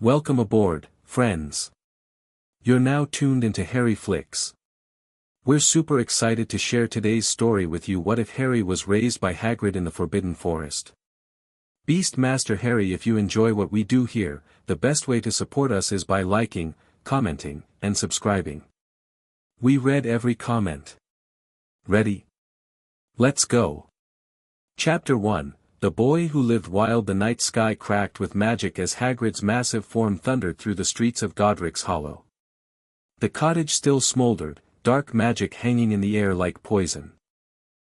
Welcome aboard, friends. You're now tuned into Harry Flicks. We're super excited to share today's story with you. What if Harry was raised by Hagrid in the Forbidden Forest? Beastmaster Harry, if you enjoy what we do here, the best way to support us is by liking, commenting, and subscribing. We read every comment. Ready? Let's go. Chapter 1, The Boy Who Lived Wild. The night sky cracked with magic as Hagrid's massive form thundered through the streets of Godric's Hollow. The cottage still smoldered, dark magic hanging in the air like poison.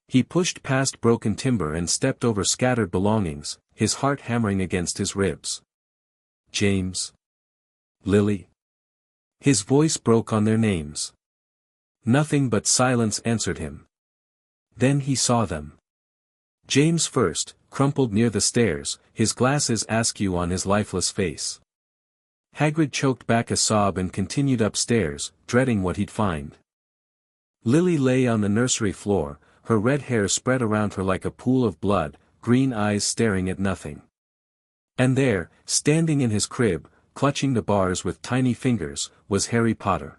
He pushed past broken timber and stepped over scattered belongings, his heart hammering against his ribs. James. Lily. His voice broke on their names. Nothing but silence answered him. Then he saw them. James first, crumpled near the stairs, his glasses askew on his lifeless face. Hagrid choked back a sob and continued upstairs, dreading what he'd find. Lily lay on the nursery floor, her red hair spread around her like a pool of blood, green eyes staring at nothing. And there, standing in his crib, clutching the bars with tiny fingers, was Harry Potter.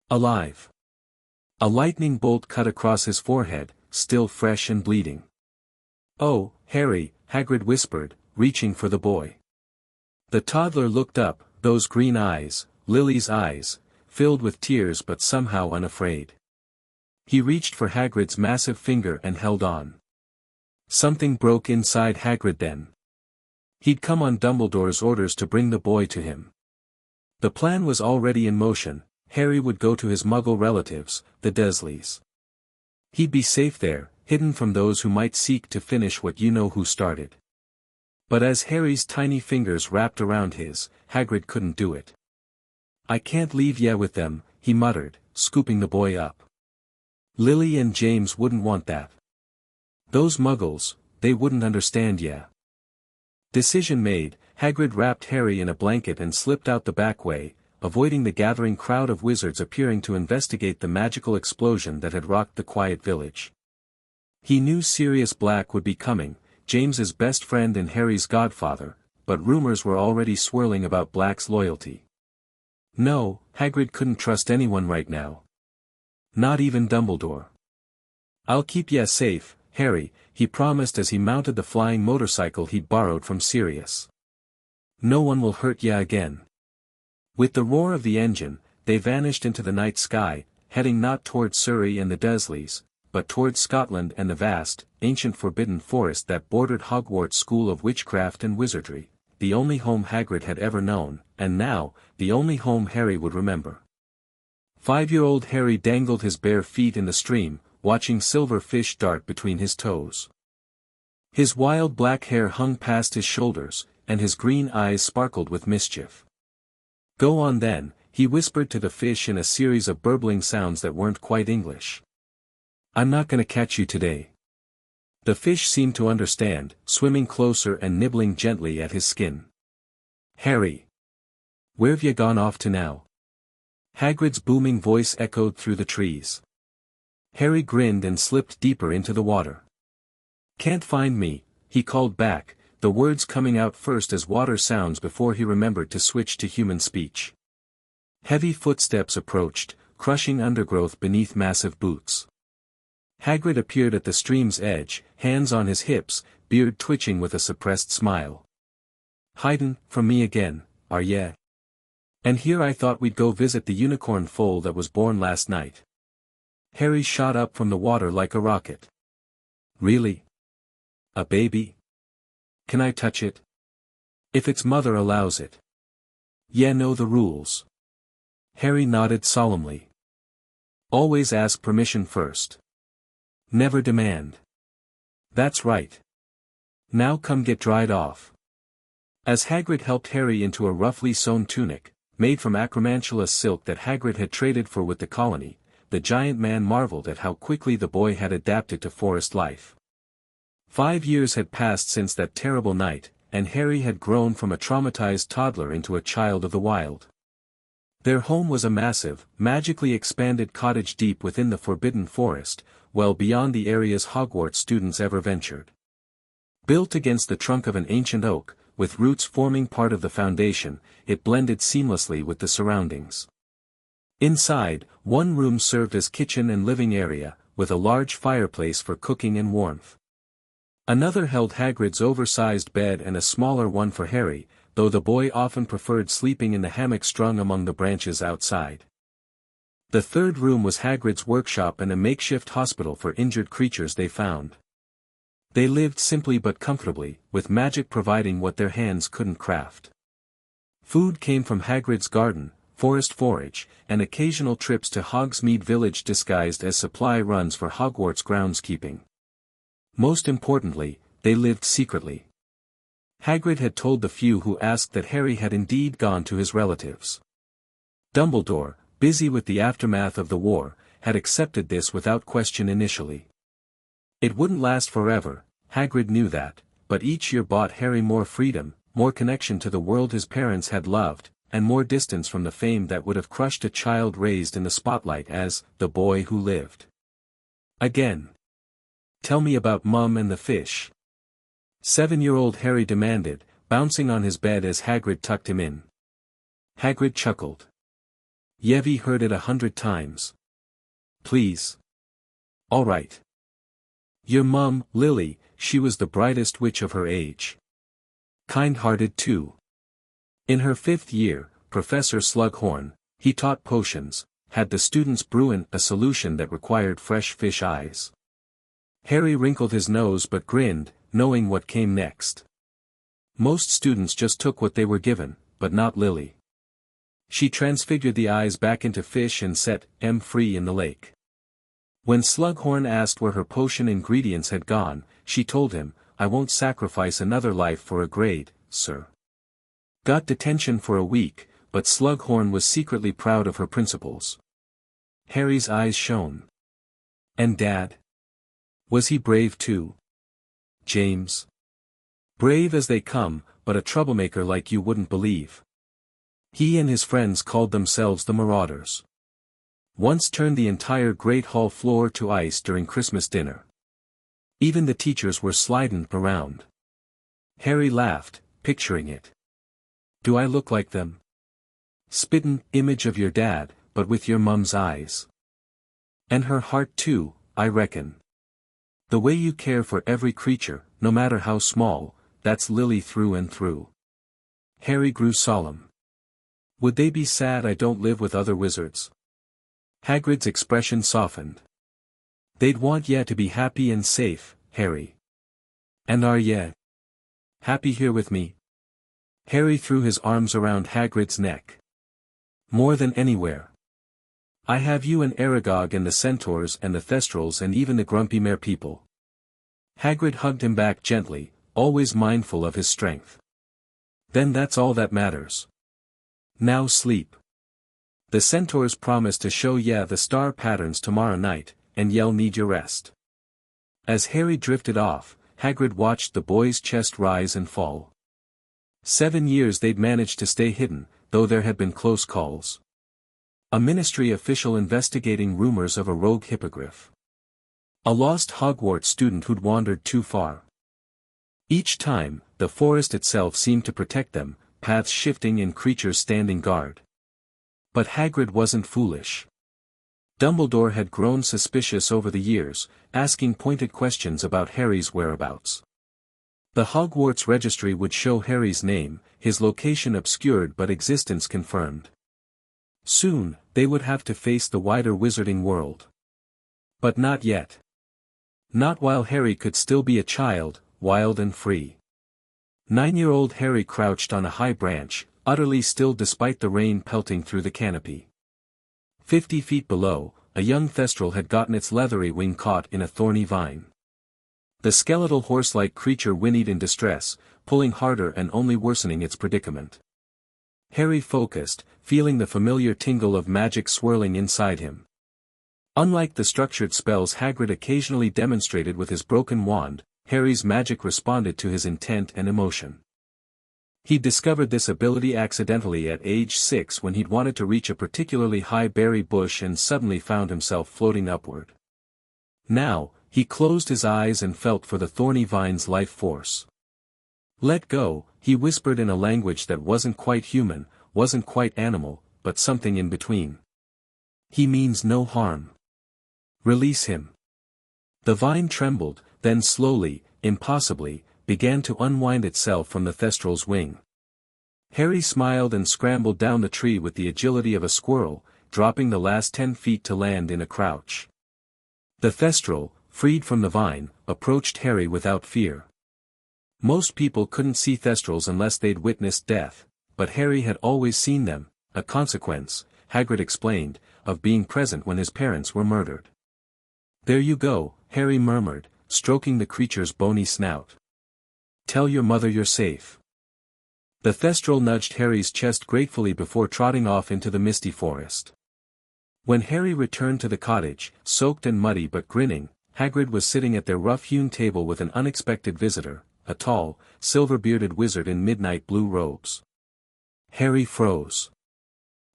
Alive. A lightning bolt cut across his forehead, still fresh and bleeding. "Oh, Harry," Hagrid whispered, reaching for the boy. The toddler looked up, those green eyes, Lily's eyes, filled with tears but somehow unafraid. He reached for Hagrid's massive finger and held on. Something broke inside Hagrid then. He'd come on Dumbledore's orders to bring the boy to him. The plan was already in motion. Harry would go to his Muggle relatives, the Dursleys. He'd be safe there, hidden from those who might seek to finish what you-know-who started. But as Harry's tiny fingers wrapped around his, Hagrid couldn't do it. "I can't leave ya with them," he muttered, scooping the boy up. "Lily and James wouldn't want that. Those Muggles, they wouldn't understand ya." Decision made, Hagrid wrapped Harry in a blanket and slipped out the back way, avoiding the gathering crowd of wizards appearing to investigate the magical explosion that had rocked the quiet village. He knew Sirius Black would be coming, James's best friend and Harry's godfather, but rumors were already swirling about Black's loyalty. No, Hagrid couldn't trust anyone right now. Not even Dumbledore. "I'll keep ya safe, Harry," he promised as he mounted the flying motorcycle he'd borrowed from Sirius. "No one will hurt ya again." With the roar of the engine, they vanished into the night sky, heading not toward Surrey and the Dursleys, but toward Scotland and the vast, ancient forbidden forest that bordered Hogwarts School of Witchcraft and Wizardry, the only home Hagrid had ever known, and now, the only home Harry would remember. 5-year-old Harry dangled his bare feet in the stream, watching silver fish dart between his toes. His wild black hair hung past his shoulders, and his green eyes sparkled with mischief. "Go on then," he whispered to the fish in a series of burbling sounds that weren't quite English. "I'm not gonna catch you today." The fish seemed to understand, swimming closer and nibbling gently at his skin. "Harry! Where've you gone off to now?" Hagrid's booming voice echoed through the trees. Harry grinned and slipped deeper into the water. "Can't find me," he called back, the words coming out first as water sounds before he remembered to switch to human speech. Heavy footsteps approached, crushing undergrowth beneath massive boots. Hagrid appeared at the stream's edge, hands on his hips, beard twitching with a suppressed smile. "Hidin' from me again, are ye? And here I thought we'd go visit the unicorn foal that was born last night." Harry shot up from the water like a rocket. "Really? A baby? Can I touch it? If its mother allows it." "Yeah, know the rules." Harry nodded solemnly. "Always ask permission first. Never demand." "That's right. Now come get dried off." As Hagrid helped Harry into a roughly sewn tunic, made from acromantula silk that Hagrid had traded for with the colony, the giant man marveled at how quickly the boy had adapted to forest life. 5 years had passed since that terrible night, and Harry had grown from a traumatized toddler into a child of the wild. Their home was a massive, magically expanded cottage deep within the forbidden forest, well beyond the areas Hogwarts students ever ventured. Built against the trunk of an ancient oak, with roots forming part of the foundation, it blended seamlessly with the surroundings. Inside, one room served as kitchen and living area, with a large fireplace for cooking and warmth. Another held Hagrid's oversized bed and a smaller one for Harry, though the boy often preferred sleeping in the hammock strung among the branches outside. The third room was Hagrid's workshop and a makeshift hospital for injured creatures they found. They lived simply but comfortably, with magic providing what their hands couldn't craft. Food came from Hagrid's garden, forest forage, and occasional trips to Hogsmeade Village disguised as supply runs for Hogwarts groundskeeping. Most importantly, they lived secretly. Hagrid had told the few who asked that Harry had indeed gone to his relatives. Dumbledore, busy with the aftermath of the war, had accepted this without question initially. It wouldn't last forever, Hagrid knew that, but each year brought Harry more freedom, more connection to the world his parents had loved, and more distance from the fame that would have crushed a child raised in the spotlight as the boy who lived. Again. Tell me about Mum and the fish. 7-year-old Harry demanded, bouncing on his bed as Hagrid tucked him in. Hagrid chuckled. Yevi heard it 100 times. Please. All right. Your mum, Lily, she was the brightest witch of her age. Kind-hearted too. In her 5th year, Professor Slughorn, he taught potions, had the students brew a solution that required fresh fish eyes. Harry wrinkled his nose but grinned, knowing what came next. Most students just took what they were given, but not Lily. She transfigured the eyes back into fish and set them free in the lake. When Slughorn asked where her potion ingredients had gone, she told him, I won't sacrifice another life for a grade, sir. Got detention for a week, but Slughorn was secretly proud of her principles. Harry's eyes shone. And Dad? Was he brave too? James? Brave as they come, but a troublemaker like you wouldn't believe. He and his friends called themselves the Marauders. Once turned the entire Great Hall floor to ice during Christmas dinner. Even the teachers were sliding around. Harry laughed, picturing it. Do I look like them? Spittin' image of your dad, but with your mum's eyes. And her heart too, I reckon. The way you care for every creature, no matter how small, that's Lily through and through. Harry grew solemn. Would they be sad I don't live with other wizards? Hagrid's expression softened. They'd want ye to be happy and safe, Harry. And are ye happy here with me? Harry threw his arms around Hagrid's neck. More than anywhere. I have you and Aragog and the centaurs and the thestrals and even the grumpy mare people. Hagrid hugged him back gently, always mindful of his strength. Then that's all that matters. Now sleep. The centaurs promise to show ye the star patterns tomorrow night, and ye'll need your rest. As Harry drifted off, Hagrid watched the boy's chest rise and fall. 7 years they'd managed to stay hidden, though there had been close calls. A ministry official investigating rumors of a rogue hippogriff. A lost Hogwarts student who'd wandered too far. Each time, the forest itself seemed to protect them, paths shifting and creatures standing guard. But Hagrid wasn't foolish. Dumbledore had grown suspicious over the years, asking pointed questions about Harry's whereabouts. The Hogwarts registry would show Harry's name, his location obscured but existence confirmed. Soon, they would have to face the wider wizarding world. But not yet. Not while Harry could still be a child, wild and free. 9-year-old Harry crouched on a high branch, utterly still despite the rain pelting through the canopy. 50 feet below, a young thestral had gotten its leathery wing caught in a thorny vine. The skeletal horse-like creature whinnied in distress, pulling harder and only worsening its predicament. Harry focused, feeling the familiar tingle of magic swirling inside him. Unlike the structured spells Hagrid occasionally demonstrated with his broken wand, Harry's magic responded to his intent and emotion. He'd discovered this ability accidentally at age 6 when he'd wanted to reach a particularly high berry bush and suddenly found himself floating upward. Now, he closed his eyes and felt for the thorny vine's life force. Let go, he whispered in a language that wasn't quite human, wasn't quite animal, but something in between. He means no harm. Release him. The vine trembled, then slowly, impossibly, began to unwind itself from the thestral's wing. Harry smiled and scrambled down the tree with the agility of a squirrel, dropping the last 10 feet to land in a crouch. The thestral, freed from the vine, approached Harry without fear. Most people couldn't see thestrals unless they'd witnessed death, but Harry had always seen them, a consequence, Hagrid explained, of being present when his parents were murdered. There you go, Harry murmured, stroking the creature's bony snout. Tell your mother you're safe. The thestral nudged Harry's chest gratefully before trotting off into the misty forest. When Harry returned to the cottage, soaked and muddy but grinning, Hagrid was sitting at their rough-hewn table with an unexpected visitor, a tall, silver-bearded wizard in midnight blue robes. Harry froze.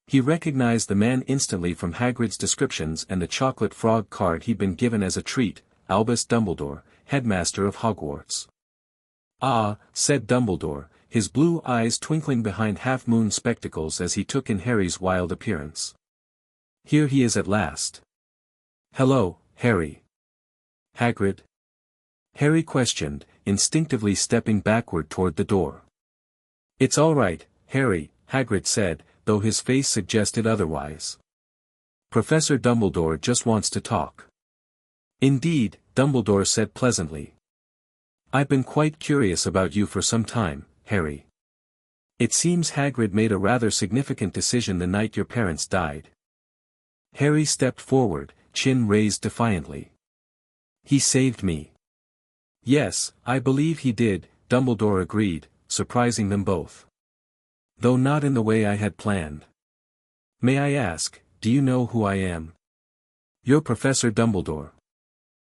He recognized the man instantly from Hagrid's descriptions and the chocolate frog card he'd been given as a treat, Albus Dumbledore, headmaster of Hogwarts. Ah, said Dumbledore, his blue eyes twinkling behind half-moon spectacles as he took in Harry's wild appearance. Here he is at last. Hello, Harry. Hagrid? Harry questioned, instinctively stepping backward toward the door. It's all right, Harry, Hagrid said, though his face suggested otherwise. Professor Dumbledore just wants to talk. Indeed, Dumbledore said pleasantly. I've been quite curious about you for some time, Harry. It seems Hagrid made a rather significant decision the night your parents died. Harry stepped forward, chin raised defiantly. He saved me. Yes, I believe he did, Dumbledore agreed, surprising them both. Though not in the way I had planned. May I ask, do you know who I am? You're Professor Dumbledore.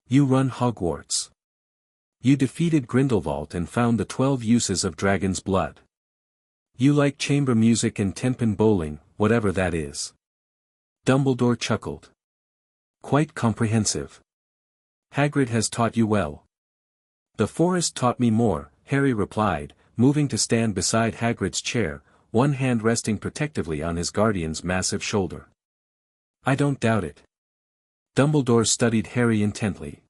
You run Hogwarts. You defeated Grindelwald and found the 12 uses of dragon's blood. You like chamber music and tenpin bowling, whatever that is. Dumbledore chuckled. Quite comprehensive. Hagrid has taught you well. The forest taught me more, Harry replied, moving to stand beside Hagrid's chair, one hand resting protectively on his guardian's massive shoulder. I don't doubt it. Dumbledore studied Harry intently.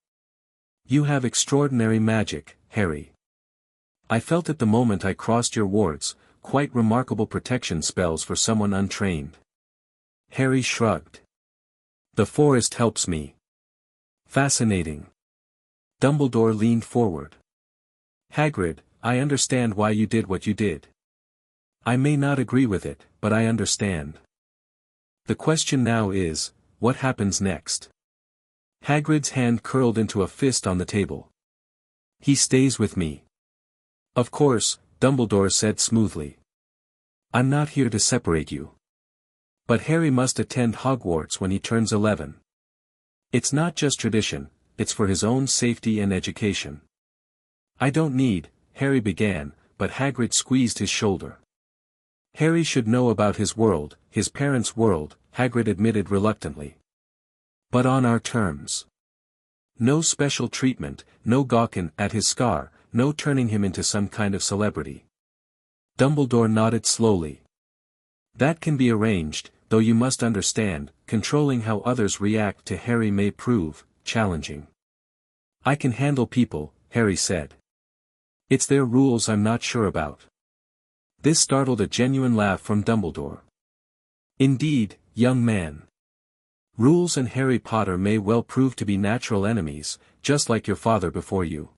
You have extraordinary magic, Harry. I felt it the moment I crossed your wards, quite remarkable protection spells for someone untrained. Harry shrugged. The forest helps me. Fascinating. Dumbledore leaned forward. Hagrid, I understand why you did what you did. I may not agree with it, but I understand. The question now is, what happens next? Hagrid's hand curled into a fist on the table. He stays with me. Of course, Dumbledore said smoothly. I'm not here to separate you. But Harry must attend Hogwarts when he turns 11. It's not just tradition, it's for his own safety and education. I don't need, Harry began, but Hagrid squeezed his shoulder. Harry should know about his world, his parents' world, Hagrid admitted reluctantly. But on our terms. No special treatment, no gawking at his scar, no turning him into some kind of celebrity. Dumbledore nodded slowly. That can be arranged, though you must understand, controlling how others react to Harry may prove challenging. I can handle people, Harry said. It's their rules I'm not sure about. This startled a genuine laugh from Dumbledore. Indeed, young man. Rules and Harry Potter may well prove to be natural enemies, just like your father before you.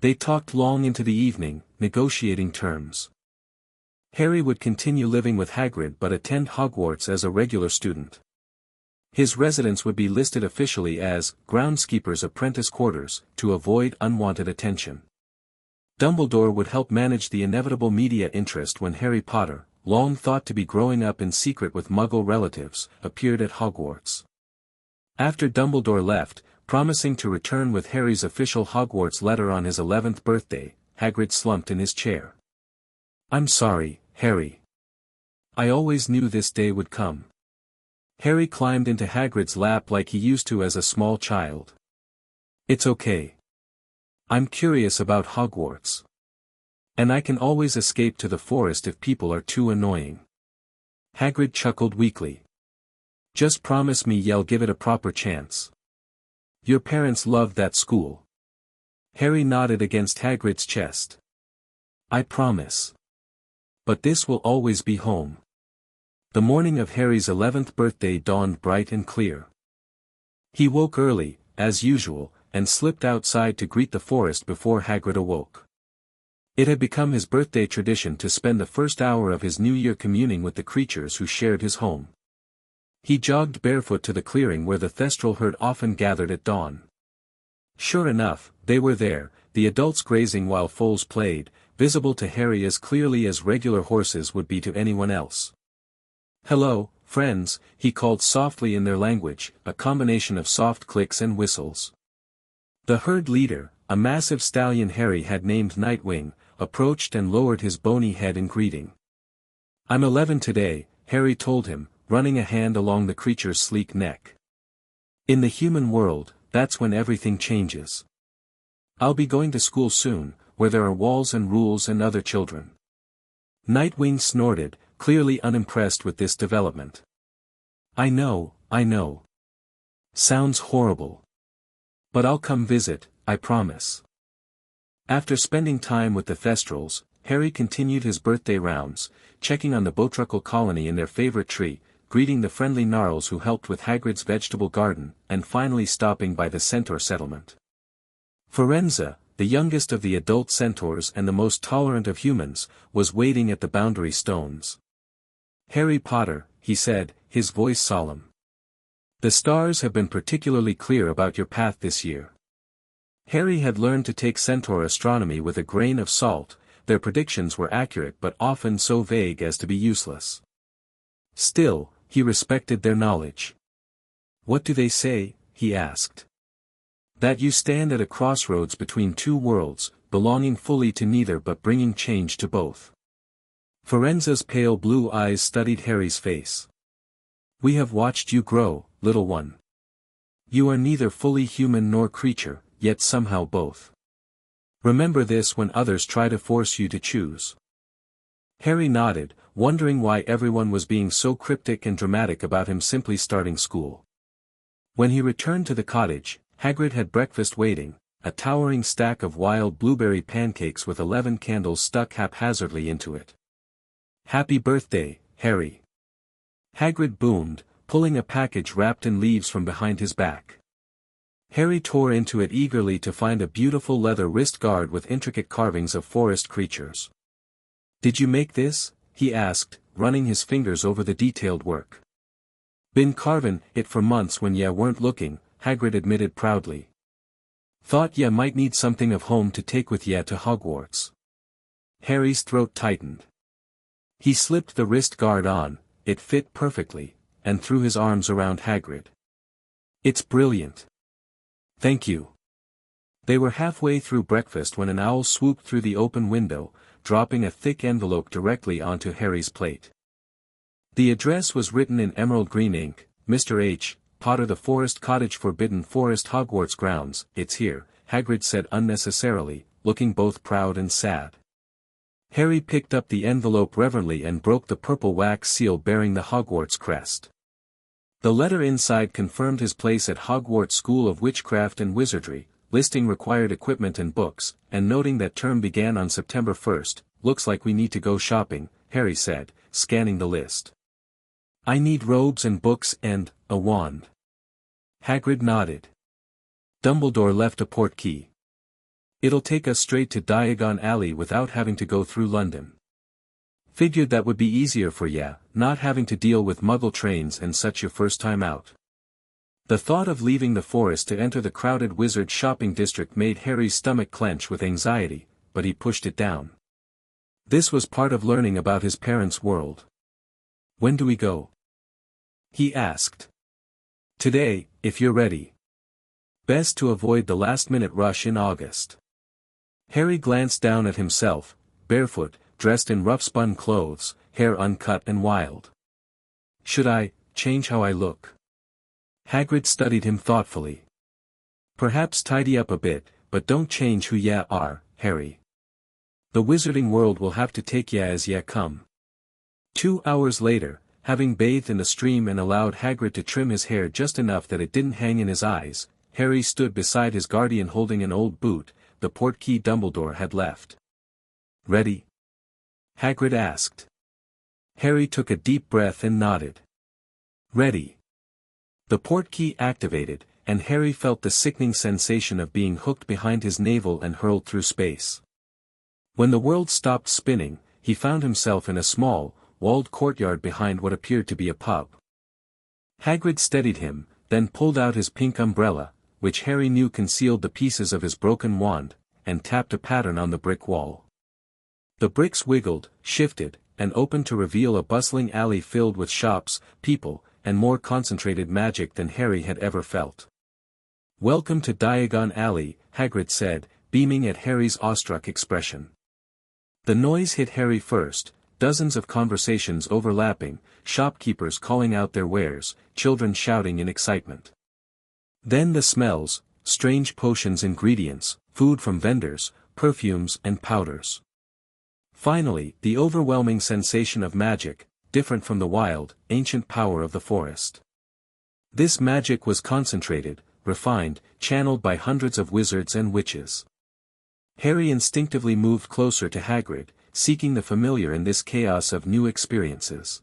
They talked long into the evening, negotiating terms. Harry would continue living with Hagrid but attend Hogwarts as a regular student. His residence would be listed officially as groundskeeper's apprentice quarters, to avoid unwanted attention. Dumbledore would help manage the inevitable media interest when Harry Potter, long thought to be growing up in secret with Muggle relatives, appeared at Hogwarts. After Dumbledore left, promising to return with Harry's official Hogwarts letter on his 11th birthday, Hagrid slumped in his chair. I'm sorry, Harry. I always knew this day would come. Harry climbed into Hagrid's lap like he used to as a small child. It's okay. I'm curious about Hogwarts. And I can always escape to the forest if people are too annoying. Hagrid chuckled weakly. Just promise me you'll give it a proper chance. Your parents loved that school. Harry nodded against Hagrid's chest. I promise. But this will always be home. The morning of Harry's 11th birthday dawned bright and clear. He woke early, as usual, and slipped outside to greet the forest before Hagrid awoke. It had become his birthday tradition to spend the first hour of his New Year communing with the creatures who shared his home. He jogged barefoot to the clearing where the Thestral herd often gathered at dawn. Sure enough, they were there, the adults grazing while foals played, visible to Harry as clearly as regular horses would be to anyone else. Hello, friends, he called softly in their language, a combination of soft clicks and whistles. The herd leader, a massive stallion Harry had named Nightwing, approached and lowered his bony head in greeting. I'm 11 today, Harry told him, running a hand along the creature's sleek neck. In the human world, that's when everything changes. I'll be going to school soon, where there are walls and rules and other children. Nightwing snorted, clearly unimpressed with this development. I know. Sounds horrible. But I'll come visit, I promise. After spending time with the Thestrals, Harry continued his birthday rounds, checking on the Botruckle colony in their favorite tree, greeting the friendly Gnarls who helped with Hagrid's vegetable garden, and finally stopping by the Centaur settlement. Firenze, the youngest of the adult centaurs and the most tolerant of humans, was waiting at the boundary stones. Harry Potter, he said, his voice solemn. The stars have been particularly clear about your path this year. Harry had learned to take centaur astronomy with a grain of salt, their predictions were accurate but often so vague as to be useless. Still, he respected their knowledge. What do they say? He asked. That you stand at a crossroads between two worlds, belonging fully to neither but bringing change to both. Firenze's pale blue eyes studied Harry's face. We have watched you grow, little one. You are neither fully human nor creature, yet somehow both. Remember this when others try to force you to choose. Harry nodded, wondering why everyone was being so cryptic and dramatic about him simply starting school. When he returned to the cottage, Hagrid had breakfast waiting, a towering stack of wild blueberry pancakes with 11 candles stuck haphazardly into it. Happy birthday, Harry. Hagrid boomed, pulling a package wrapped in leaves from behind his back. Harry tore into it eagerly to find a beautiful leather wrist guard with intricate carvings of forest creatures. Did you make this? He asked, running his fingers over the detailed work. Been carvin' it for months when ya weren't looking, Hagrid admitted proudly. Thought ya might need something of home to take with ya to Hogwarts. Harry's throat tightened. He slipped the wrist guard on, it fit perfectly, and threw his arms around Hagrid. It's brilliant. Thank you. They were halfway through breakfast when an owl swooped through the open window, dropping a thick envelope directly onto Harry's plate. The address was written in emerald green ink, Mr. H. Potter, the Forest Cottage, Forbidden Forest, Hogwarts grounds. It's here, Hagrid said unnecessarily, looking both proud and sad. Harry picked up the envelope reverently and broke the purple wax seal bearing the Hogwarts crest. The letter inside confirmed his place at Hogwarts School of Witchcraft and Wizardry, listing required equipment and books, and noting that term began on September 1st, looks like we need to go shopping, Harry said, scanning the list. I need robes and books and a wand. Hagrid nodded. Dumbledore left a portkey. It'll take us straight to Diagon Alley without having to go through London. Figured that would be easier for ya, not having to deal with Muggle trains and such your first time out. The thought of leaving the forest to enter the crowded wizard shopping district made Harry's stomach clench with anxiety, but he pushed it down. This was part of learning about his parents' world. When do we go? He asked. Today, if you're ready. Best to avoid the last-minute rush in August. Harry glanced down at himself, barefoot, dressed in rough-spun clothes, hair uncut and wild. Should I change how I look? Hagrid studied him thoughtfully. Perhaps tidy up a bit, but don't change who ya are, Harry. The wizarding world will have to take ya as ya come. 2 hours later, having bathed in the stream and allowed Hagrid to trim his hair just enough that it didn't hang in his eyes, Harry stood beside his guardian holding an old boot, the portkey Dumbledore had left. "Ready?" Hagrid asked. Harry took a deep breath and nodded. "Ready." The portkey activated, and Harry felt the sickening sensation of being hooked behind his navel and hurled through space. When the world stopped spinning, he found himself in a small, walled courtyard behind what appeared to be a pub. Hagrid steadied him, then pulled out his pink umbrella, which Harry knew concealed the pieces of his broken wand, and tapped a pattern on the brick wall. The bricks wiggled, shifted, and opened to reveal a bustling alley filled with shops, people, and more concentrated magic than Harry had ever felt. "Welcome to Diagon Alley," Hagrid said, beaming at Harry's awestruck expression. The noise hit Harry first, dozens of conversations overlapping, shopkeepers calling out their wares, children shouting in excitement. Then the smells, strange potions, ingredients, food from vendors, perfumes and powders. Finally, the overwhelming sensation of magic, different from the wild, ancient power of the forest. This magic was concentrated, refined, channeled by hundreds of wizards and witches. Harry instinctively moved closer to Hagrid, seeking the familiar in this chaos of new experiences.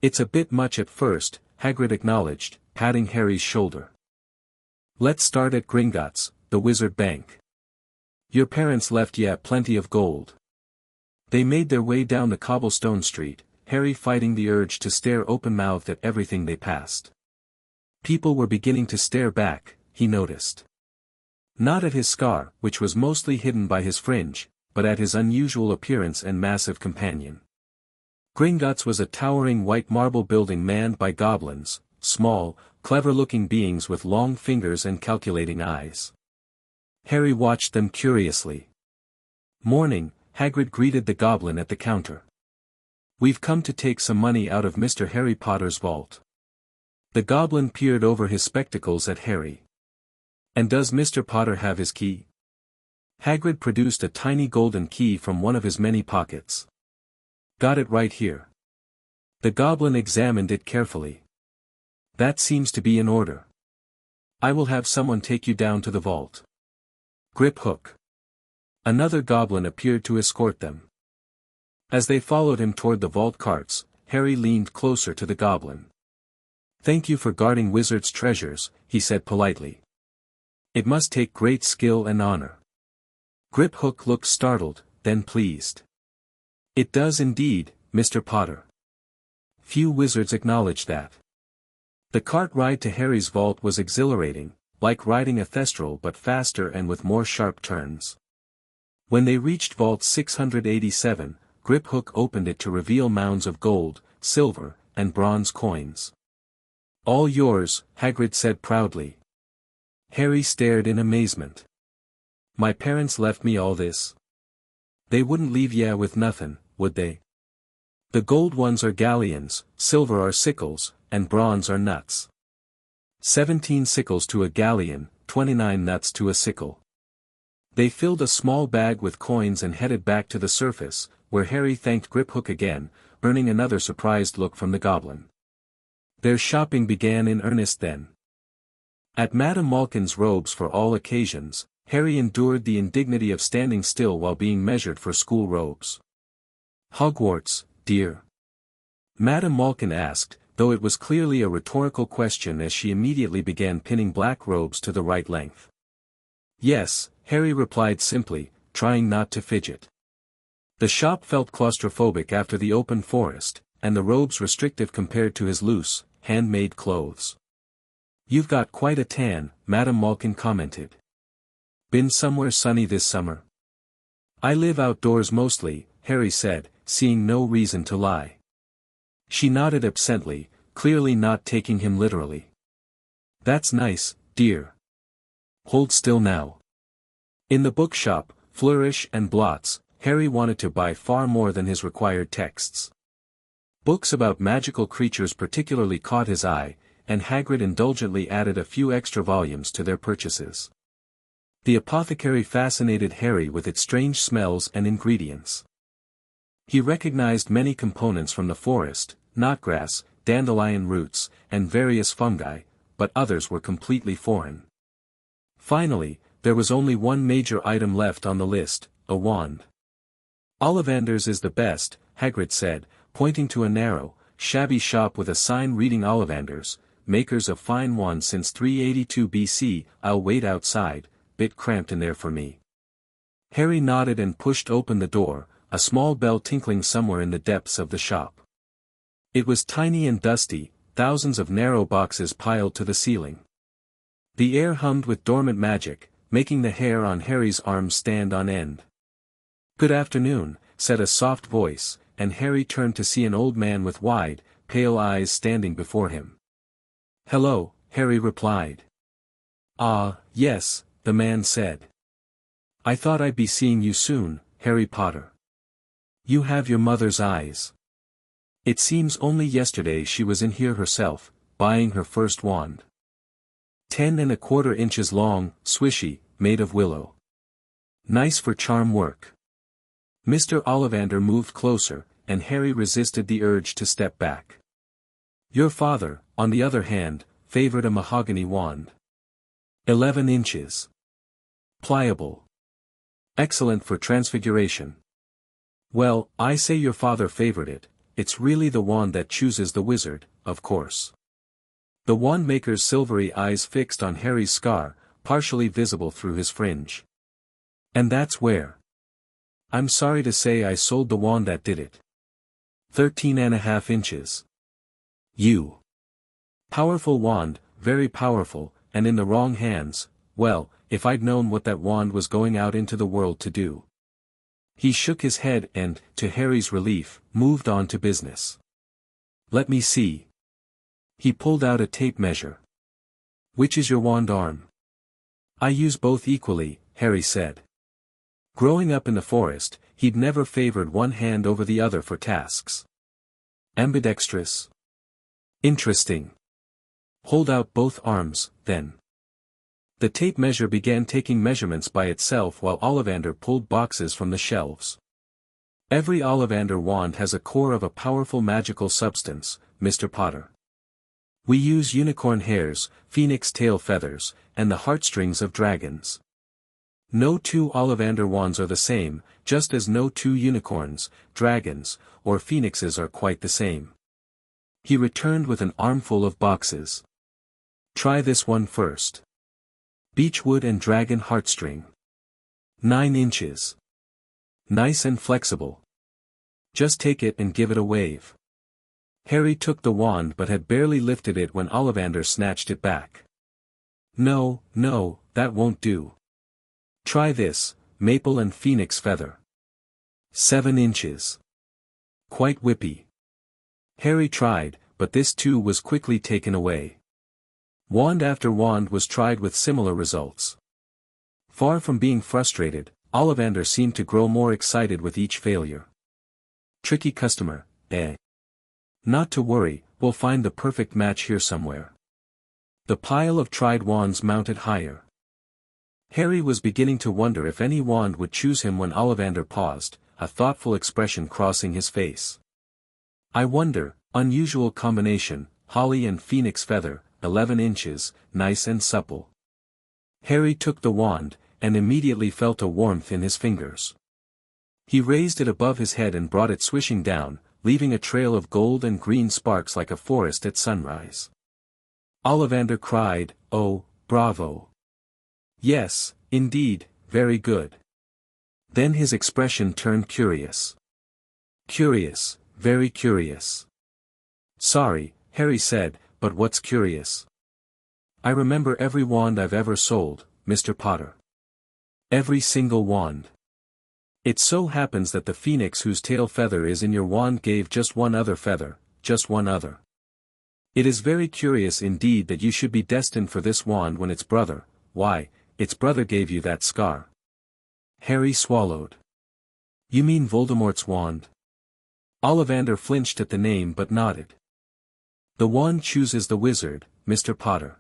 "It's a bit much at first," Hagrid acknowledged, patting Harry's shoulder. "Let's start at Gringotts, the wizard bank. Your parents left ya plenty of gold." They made their way down the cobblestone street, Harry fighting the urge to stare open-mouthed at everything they passed. People were beginning to stare back, he noticed. Not at his scar, which was mostly hidden by his fringe, but at his unusual appearance and massive companion. Gringotts was a towering white marble building manned by goblins, small, clever-looking beings with long fingers and calculating eyes. Harry watched them curiously. "Morning," Hagrid greeted the goblin at the counter. "We've come to take some money out of Mr. Harry Potter's vault." The goblin peered over his spectacles at Harry. "And does Mr. Potter have his key?" Hagrid produced a tiny golden key from one of his many pockets. "Got it right here." The goblin examined it carefully. "That seems to be in order. I will have someone take you down to the vault." Grip Hook. Another goblin appeared to escort them. As they followed him toward the vault carts, Harry leaned closer to the goblin. "Thank you for guarding wizards' treasures," he said politely. "It must take great skill and honor." Grip Hook looked startled, then pleased. "It does indeed, Mr. Potter. Few wizards acknowledge that." The cart ride to Harry's vault was exhilarating, like riding a thestral but faster and with more sharp turns. When they reached Vault 687, Grip Hook opened it to reveal mounds of gold, silver, and bronze coins. "All yours," Hagrid said proudly. Harry stared in amazement. "My parents left me all this. They wouldn't leave ya with nothin', would they? The gold ones are galleons, silver are sickles, and bronze are nuts. 17 sickles to a galleon, 29 nuts to a sickle." They filled a small bag with coins and headed back to the surface, where Harry thanked Grip Hook again, earning another surprised look from the goblin. Their shopping began in earnest then. At Madame Malkin's robes for all occasions, Harry endured the indignity of standing still while being measured for school robes. "Hogwarts, dear?" Madame Malkin asked, though it was clearly a rhetorical question as she immediately began pinning black robes to the right length. "Yes," Harry replied simply, trying not to fidget. The shop felt claustrophobic after the open forest, and the robes restrictive compared to his loose, handmade clothes. "You've got quite a tan," Madame Malkin commented. "Been somewhere sunny this summer?" "I live outdoors mostly," Harry said, seeing no reason to lie. She nodded absently, clearly not taking him literally. "That's nice, dear. Hold still now." In the bookshop, Flourish and Blots, Harry wanted to buy far more than his required texts. Books about magical creatures particularly caught his eye, and Hagrid indulgently added a few extra volumes to their purchases. The apothecary fascinated Harry with its strange smells and ingredients. He recognized many components from the forest, knotgrass, dandelion roots, and various fungi, but others were completely foreign. Finally, there was only one major item left on the list, a wand. Ollivander's is the best, Hagrid said, pointing to a narrow, shabby shop with a sign reading Ollivander's, makers of fine wands since 382 BC. I'll wait outside, bit cramped in there for me. Harry nodded and pushed open the door, a small bell tinkling somewhere in the depths of the shop. It was tiny and dusty, thousands of narrow boxes piled to the ceiling. The air hummed with dormant magic, making the hair on Harry's arms stand on end. "Good afternoon," said a soft voice, and Harry turned to see an old man with wide, pale eyes standing before him. "Hello," Harry replied. "Ah, yes," the man said. "I thought I'd be seeing you soon, Harry Potter. You have your mother's eyes. It seems only yesterday she was in here herself, buying her first wand. 10¼ inches long, swishy, made of willow. Nice for charm work." Mr. Ollivander moved closer, and Harry resisted the urge to step back. "Your father, on the other hand, favored a mahogany wand. 11 inches. Pliable. Excellent for transfiguration." "Well, I say your father favored it, it's really the wand that chooses the wizard, of course." The wand-maker's silvery eyes fixed on Harry's scar, partially visible through his fringe. "And that's where. I'm sorry to say I sold the wand that did it. 13½ inches. You. Powerful wand, very powerful, and in the wrong hands, well, if I'd known what that wand was going out into the world to do." He shook his head and, to Harry's relief, moved on to business. "Let me see." He pulled out a tape measure. "Which is your wand arm?" "I use both equally," Harry said. Growing up in the forest, he'd never favored one hand over the other for tasks. "Ambidextrous. Interesting. Hold out both arms, then." The tape measure began taking measurements by itself while Ollivander pulled boxes from the shelves. "Every Ollivander wand has a core of a powerful magical substance, Mr. Potter. We use unicorn hairs, phoenix tail feathers, and the heartstrings of dragons. No two Ollivander wands are the same, just as no two unicorns, dragons, or phoenixes are quite the same." He returned with an armful of boxes. "Try this one first. Beechwood and dragon heartstring. 9 inches. Nice and flexible. Just take it and give it a wave." Harry took the wand but had barely lifted it when Ollivander snatched it back. "No, no, that won't do. Try this, maple and phoenix feather. 7 inches. Quite whippy." Harry tried, but this too was quickly taken away. Wand after wand was tried with similar results. Far from being frustrated, Ollivander seemed to grow more excited with each failure. "Tricky customer, eh? Not to worry, we'll find the perfect match here somewhere." The pile of tried wands mounted higher. Harry was beginning to wonder if any wand would choose him when Ollivander paused, a thoughtful expression crossing his face. "I wonder, unusual combination, holly and phoenix feather, 11 inches, nice and supple." Harry took the wand, and immediately felt a warmth in his fingers. He raised it above his head and brought it swishing down, leaving a trail of gold and green sparks like a forest at sunrise. Ollivander cried, "Oh, bravo! Yes, indeed, very good." Then his expression turned curious. "Curious, very curious." "Sorry," Harry said, "but what's curious?" "I remember every wand I've ever sold, Mr. Potter. Every single wand. It so happens that the phoenix whose tail feather is in your wand gave just one other feather, just one other. It is very curious indeed that you should be destined for this wand when its brother, why, its brother gave you that scar." Harry swallowed. "You mean Voldemort's wand?" Ollivander flinched at the name but nodded. "The wand chooses the wizard, Mr. Potter.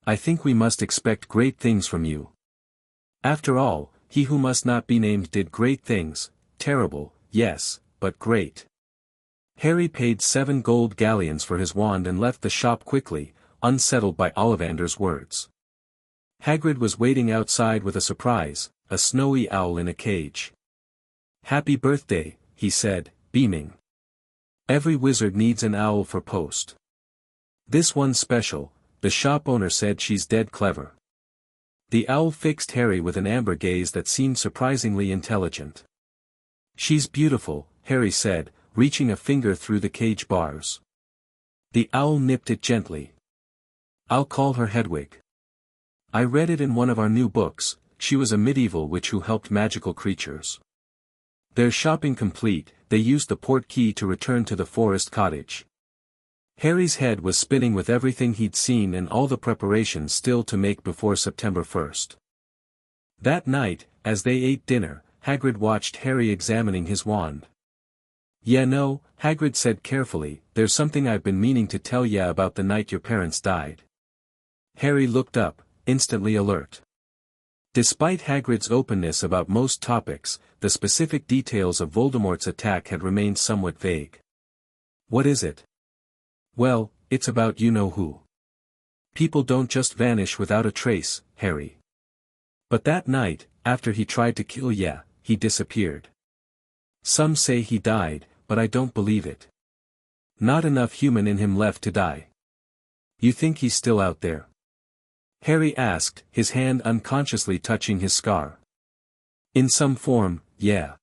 I think we must expect great things from you." After all, he who must not be named did great things, terrible, yes, but great. Harry paid 7 gold galleons for his wand and left the shop quickly, unsettled by Ollivander's words. Hagrid was waiting outside with a surprise, a snowy owl in a cage. "Happy birthday," he said, beaming. "Every wizard needs an owl for post. This one's special, the shop owner said she's dead clever." The owl fixed Harry with an amber gaze that seemed surprisingly intelligent. "She's beautiful," Harry said, reaching a finger through the cage bars. The owl nipped it gently. "I'll call her Hedwig. I read it in one of our new books. She was a medieval witch who helped magical creatures." Their shopping complete, they used the port key to return to the forest cottage. Harry's head was spinning with everything he'd seen and all the preparations still to make before September 1st. That night, as they ate dinner, Hagrid watched Harry examining his wand. "Yeah, no," Hagrid said carefully, "there's something I've been meaning to tell ya about the night your parents died." Harry looked up, instantly alert. Despite Hagrid's openness about most topics, the specific details of Voldemort's attack had remained somewhat vague. "What is it?" "Well, it's about you-know-who. People don't just vanish without a trace, Harry. But that night, after he tried to kill ya, he disappeared. Some say he died, but I don't believe it. Not enough human in him left to die." "You think he's still out there?" Harry asked, his hand unconsciously touching his scar. "In some form, yeah.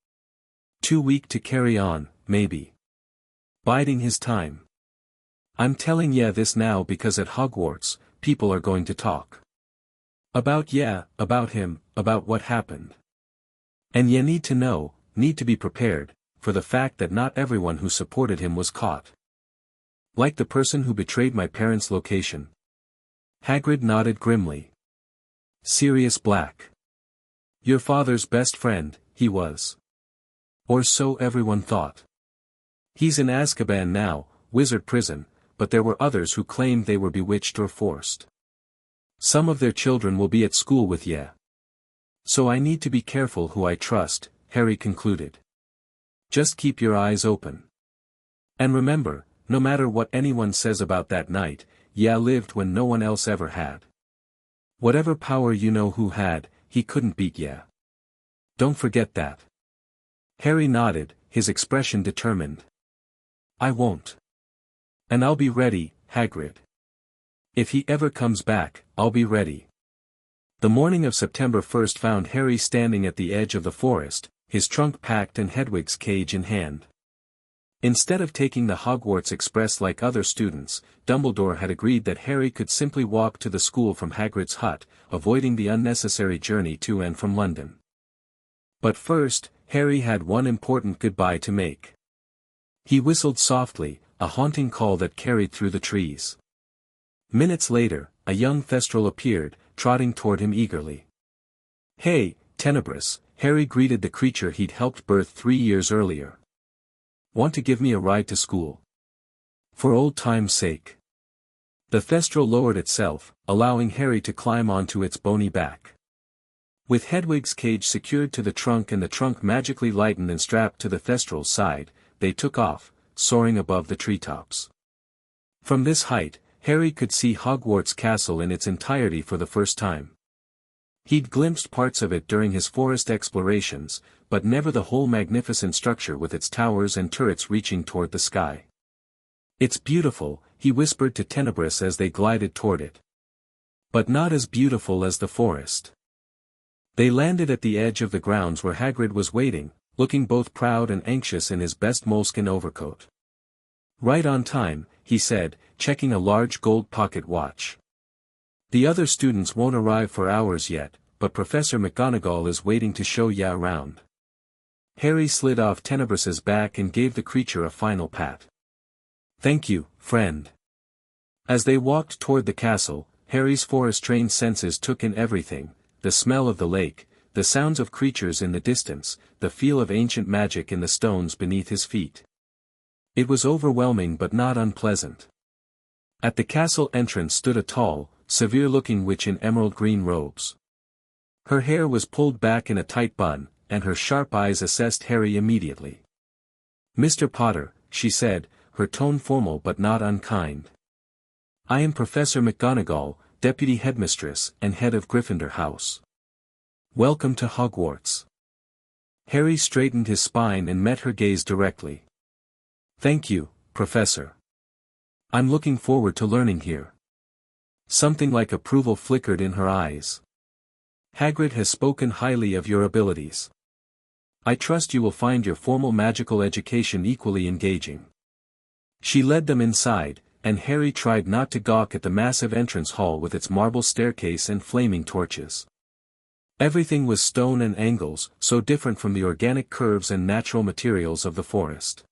Too weak to carry on, maybe. Biding his time. I'm telling ya this now because at Hogwarts, people are going to talk. About him, about what happened. And ya need to know, need to be prepared, for the fact that not everyone who supported him was caught. Like the person who betrayed my parents' location." Hagrid nodded grimly. "Sirius Black. Your father's best friend, he was. Or so everyone thought. He's in Azkaban now, wizard prison, but there were others who claimed they were bewitched or forced. Some of their children will be at school with ya. So I need to be careful who I trust," Harry concluded. "Just keep your eyes open. And remember, no matter what anyone says about that night, ya lived when no one else ever had. Whatever power you-know-who had, he couldn't beat ya. Don't forget that." Harry nodded, his expression determined. "I won't. And I'll be ready, Hagrid. If he ever comes back, I'll be ready." The morning of September 1st found Harry standing at the edge of the forest, his trunk packed and Hedwig's cage in hand. Instead of taking the Hogwarts Express like other students, Dumbledore had agreed that Harry could simply walk to the school from Hagrid's hut, avoiding the unnecessary journey to and from London. But first, Harry had one important goodbye to make. He whistled softly, a haunting call that carried through the trees. Minutes later, a young Thestral appeared, trotting toward him eagerly. "Hey, Tenebris," Harry greeted the creature he'd helped birth 3 years earlier. "Want to give me a ride to school? For old time's sake." The Thestral lowered itself, allowing Harry to climb onto its bony back. With Hedwig's cage secured to the trunk and the trunk magically lightened and strapped to the Thestral's side, they took off, soaring above the treetops. From this height, Harry could see Hogwarts Castle in its entirety for the first time. He'd glimpsed parts of it during his forest explorations, but never the whole magnificent structure with its towers and turrets reaching toward the sky. "It's beautiful," he whispered to Tenebris as they glided toward it. "But not as beautiful as the forest." They landed at the edge of the grounds where Hagrid was waiting, looking both proud and anxious in his best moleskin overcoat. "Right on time," he said, checking a large gold pocket watch. "The other students won't arrive for hours yet, but Professor McGonagall is waiting to show ya around." Harry slid off Tenebris's back and gave the creature a final pat. "Thank you, friend." As they walked toward the castle, Harry's forest-trained senses took in everything, the smell of the lake, the sounds of creatures in the distance, the feel of ancient magic in the stones beneath his feet. It was overwhelming but not unpleasant. At the castle entrance stood a tall, severe-looking witch in emerald green robes. Her hair was pulled back in a tight bun, and her sharp eyes assessed Harry immediately. "Mr. Potter," she said, her tone formal but not unkind. "I am Professor McGonagall, Deputy Headmistress and Head of Gryffindor House. Welcome to Hogwarts." Harry straightened his spine and met her gaze directly. "Thank you, Professor. I'm looking forward to learning here." Something like approval flickered in her eyes. "Hagrid has spoken highly of your abilities. I trust you will find your formal magical education equally engaging." She led them inside, and Harry tried not to gawk at the massive entrance hall with its marble staircase and flaming torches. Everything was stone and angles, so different from the organic curves and natural materials of the forest.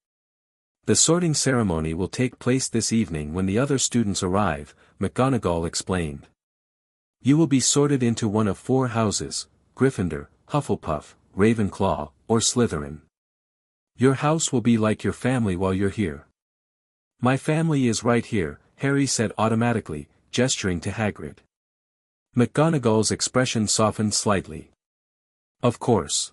"The sorting ceremony will take place this evening when the other students arrive," McGonagall explained. "You will be sorted into one of 4 houses: Gryffindor, Hufflepuff, Ravenclaw, or Slytherin. Your house will be like your family while you're here." "My family is right here," Harry said automatically, gesturing to Hagrid. McGonagall's expression softened slightly. "Of course.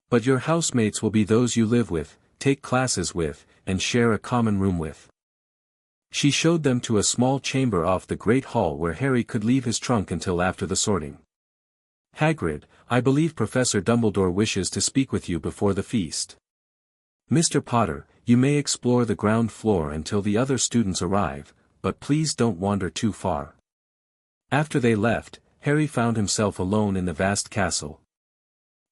But your housemates will be those you live with, take classes with, and share a common room with." She showed them to a small chamber off the Great Hall where Harry could leave his trunk until after the sorting. "Hagrid, I believe Professor Dumbledore wishes to speak with you before the feast. Mr. Potter, you may explore the ground floor until the other students arrive, but please don't wander too far." After they left, Harry found himself alone in the vast castle.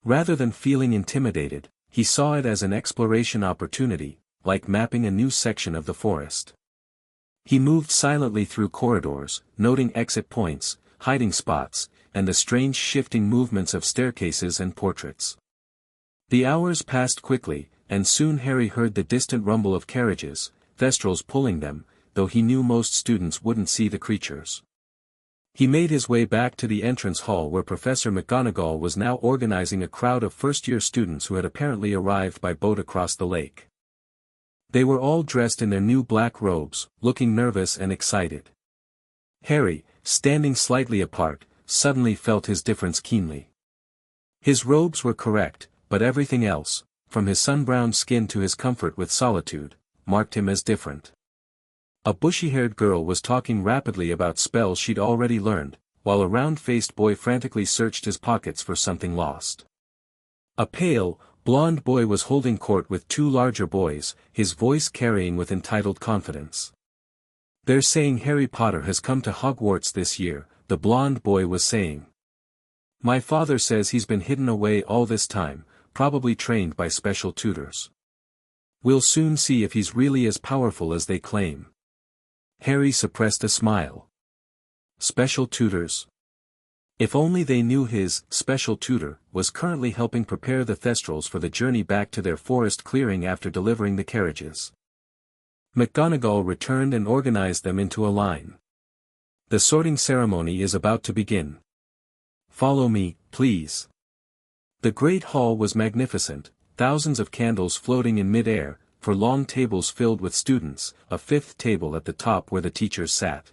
Rather than feeling intimidated, he saw it as an exploration opportunity, like mapping a new section of the forest. He moved silently through corridors, noting exit points, hiding spots, and the strange shifting movements of staircases and portraits. The hours passed quickly, and soon Harry heard the distant rumble of carriages, Thestrals pulling them, though he knew most students wouldn't see the creatures. He made his way back to the entrance hall where Professor McGonagall was now organizing a crowd of first-year students who had apparently arrived by boat across the lake. They were all dressed in their new black robes, looking nervous and excited. Harry, standing slightly apart, suddenly felt his difference keenly. His robes were correct, but everything else, from his sun-browned skin to his comfort with solitude, marked him as different. A bushy-haired girl was talking rapidly about spells she'd already learned, while a round-faced boy frantically searched his pockets for something lost. A pale, blonde boy was holding court with 2 larger boys, his voice carrying with entitled confidence. "They're saying Harry Potter has come to Hogwarts this year," the blonde boy was saying. "My father says he's been hidden away all this time, probably trained by special tutors. We'll soon see if he's really as powerful as they claim." Harry suppressed a smile. Special tutors? If only they knew his special tutor was currently helping prepare the Thestrals for the journey back to their forest clearing after delivering the carriages. McGonagall returned and organized them into a line. "The sorting ceremony is about to begin. Follow me, please." The Great Hall was magnificent, thousands of candles floating in mid-air, for long tables filled with students, a 5th table at the top where the teachers sat.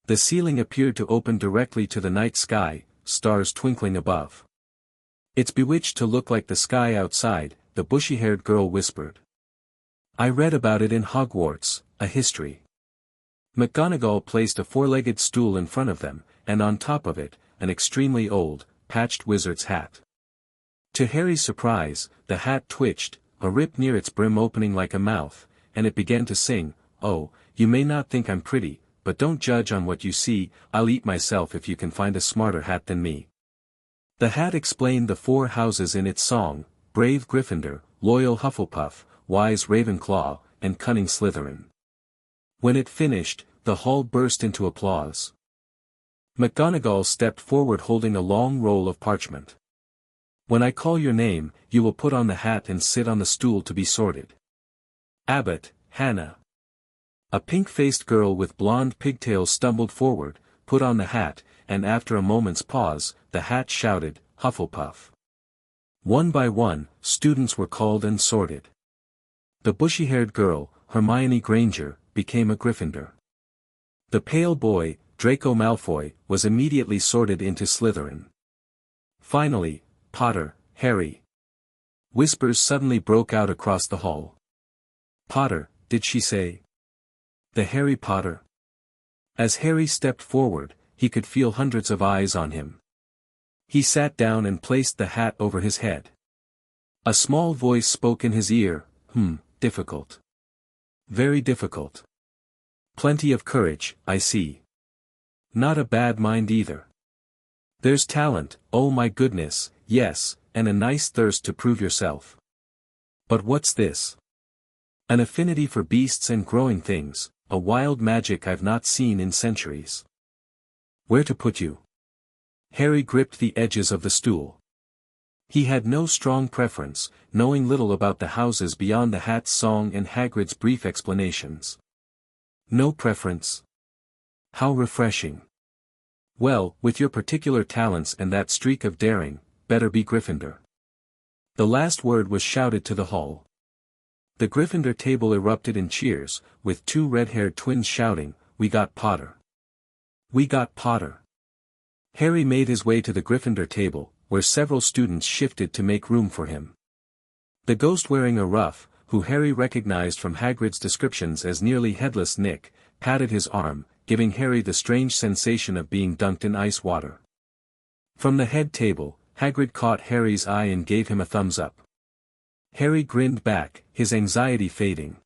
The ceiling appeared to open directly to the night sky, stars twinkling above. "It's bewitched to look like the sky outside," the bushy-haired girl whispered. "I read about it in Hogwarts, a history." McGonagall placed a 4-legged stool in front of them, and on top of it, an extremely old, patched wizard's hat. To Harry's surprise, the hat twitched, a rip near its brim opening like a mouth, and it began to sing, "Oh, you may not think I'm pretty, but don't judge on what you see, I'll eat myself if you can find a smarter hat than me." The hat explained the 4 houses in its song: brave Gryffindor, loyal Hufflepuff, wise Ravenclaw, and cunning Slytherin. When it finished, the hall burst into applause. McGonagall stepped forward holding a long roll of parchment. "When I call your name, you will put on the hat and sit on the stool to be sorted. Abbott, Hannah." A pink-faced girl with blonde pigtails stumbled forward, put on the hat, and after a moment's pause, the hat shouted, "Hufflepuff." One by one, students were called and sorted. The bushy-haired girl, Hermione Granger, became a Gryffindor. The pale boy, Draco Malfoy, was immediately sorted into Slytherin. Finally, Potter, Harry. Whispers suddenly broke out across the hall. Potter, did she say? The Harry Potter. As Harry stepped forward, he could feel hundreds of eyes on him. He sat down and placed the hat over his head. A small voice spoke in his ear, difficult. Very difficult. Plenty of courage, I see. Not a bad mind either. There's talent, oh my goodness, yes, and a nice thirst to prove yourself. But what's this? An affinity for beasts and growing things, a wild magic I've not seen in centuries. Where to put you? Harry gripped the edges of the stool. He had no strong preference, knowing little about the houses beyond the hat's song and Hagrid's brief explanations. No preference? How refreshing. Well, with your particular talents and that streak of daring, better be Gryffindor. The last word was shouted to the hall. The Gryffindor table erupted in cheers, with two red-haired twins shouting, "We got Potter! We got Potter!" Harry made his way to the Gryffindor table, where several students shifted to make room for him. The ghost wearing a ruff, who Harry recognized from Hagrid's descriptions as nearly headless Nick, patted his arm, giving Harry the strange sensation of being dunked in ice water. From the head table, Hagrid caught Harry's eye and gave him a thumbs up. Harry grinned back, his anxiety fading.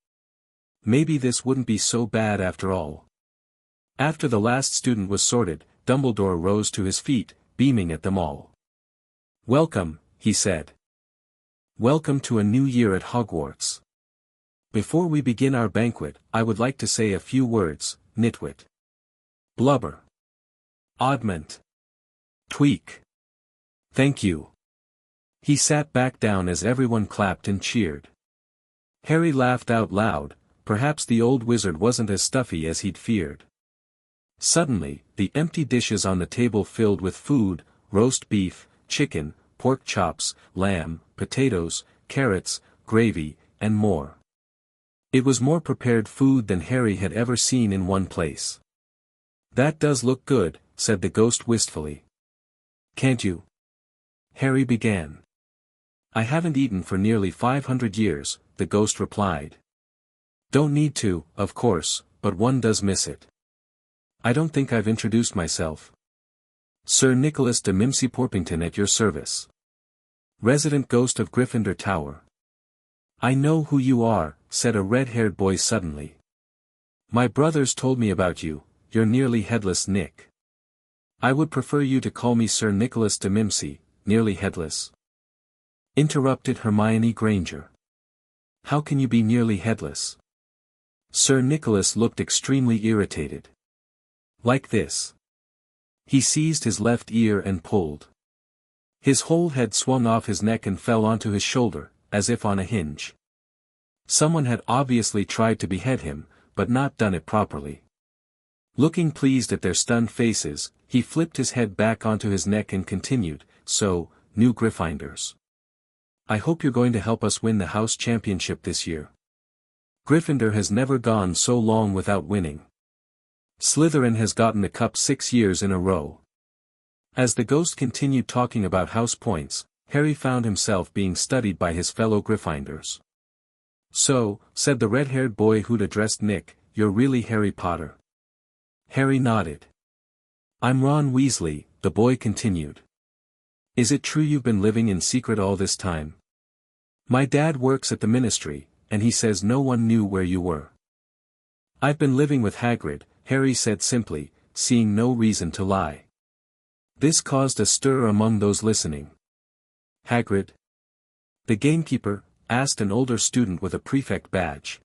Maybe this wouldn't be so bad after all. After the last student was sorted, Dumbledore rose to his feet, beaming at them all. "Welcome," he said. "Welcome to a new year at Hogwarts. Before we begin our banquet, I would like to say a few words, nitwit. Blubber. Oddment. Tweak. Thank you." He sat back down as everyone clapped and cheered. Harry laughed out loud, perhaps the old wizard wasn't as stuffy as he'd feared. Suddenly, the empty dishes on the table filled with food, roast beef, chicken, pork chops, lamb, potatoes, carrots, gravy, and more. It was more prepared food than Harry had ever seen in one place. "That does look good," said the ghost wistfully. "Can't you?" Harry began. "I haven't eaten for nearly 500 years, the ghost replied. "Don't need to, of course, but one does miss it. I don't think I've introduced myself. Sir Nicholas de Mimsy Porpington at your service. Resident ghost of Gryffindor Tower." "I know who you are," said a red-haired boy suddenly. "My brothers told me about you, you're nearly headless Nick." "I would prefer you to call me Sir Nicholas de Mimsy, nearly headless," interrupted Hermione Granger. "How can you be nearly headless?" Sir Nicholas looked extremely irritated. "Like this." He seized his left ear and pulled. His whole head swung off his neck and fell onto his shoulder, as if on a hinge. Someone had obviously tried to behead him, but not done it properly. Looking pleased at their stunned faces, he flipped his head back onto his neck and continued, "So, new Gryffindors. I hope you're going to help us win the house championship this year. Gryffindor has never gone so long without winning. Slytherin has gotten the cup 6 years in a row." As the ghost continued talking about house points, Harry found himself being studied by his fellow Gryffindors. "So," said the red-haired boy who'd addressed Nick, "you're really Harry Potter." Harry nodded. "I'm Ron Weasley," the boy continued. "Is it true you've been living in secret all this time? My dad works at the ministry, and he says no one knew where you were." "I've been living with Hagrid," Harry said simply, seeing no reason to lie. This caused a stir among those listening. "Hagrid?" "The gamekeeper?" asked an older student with a prefect badge.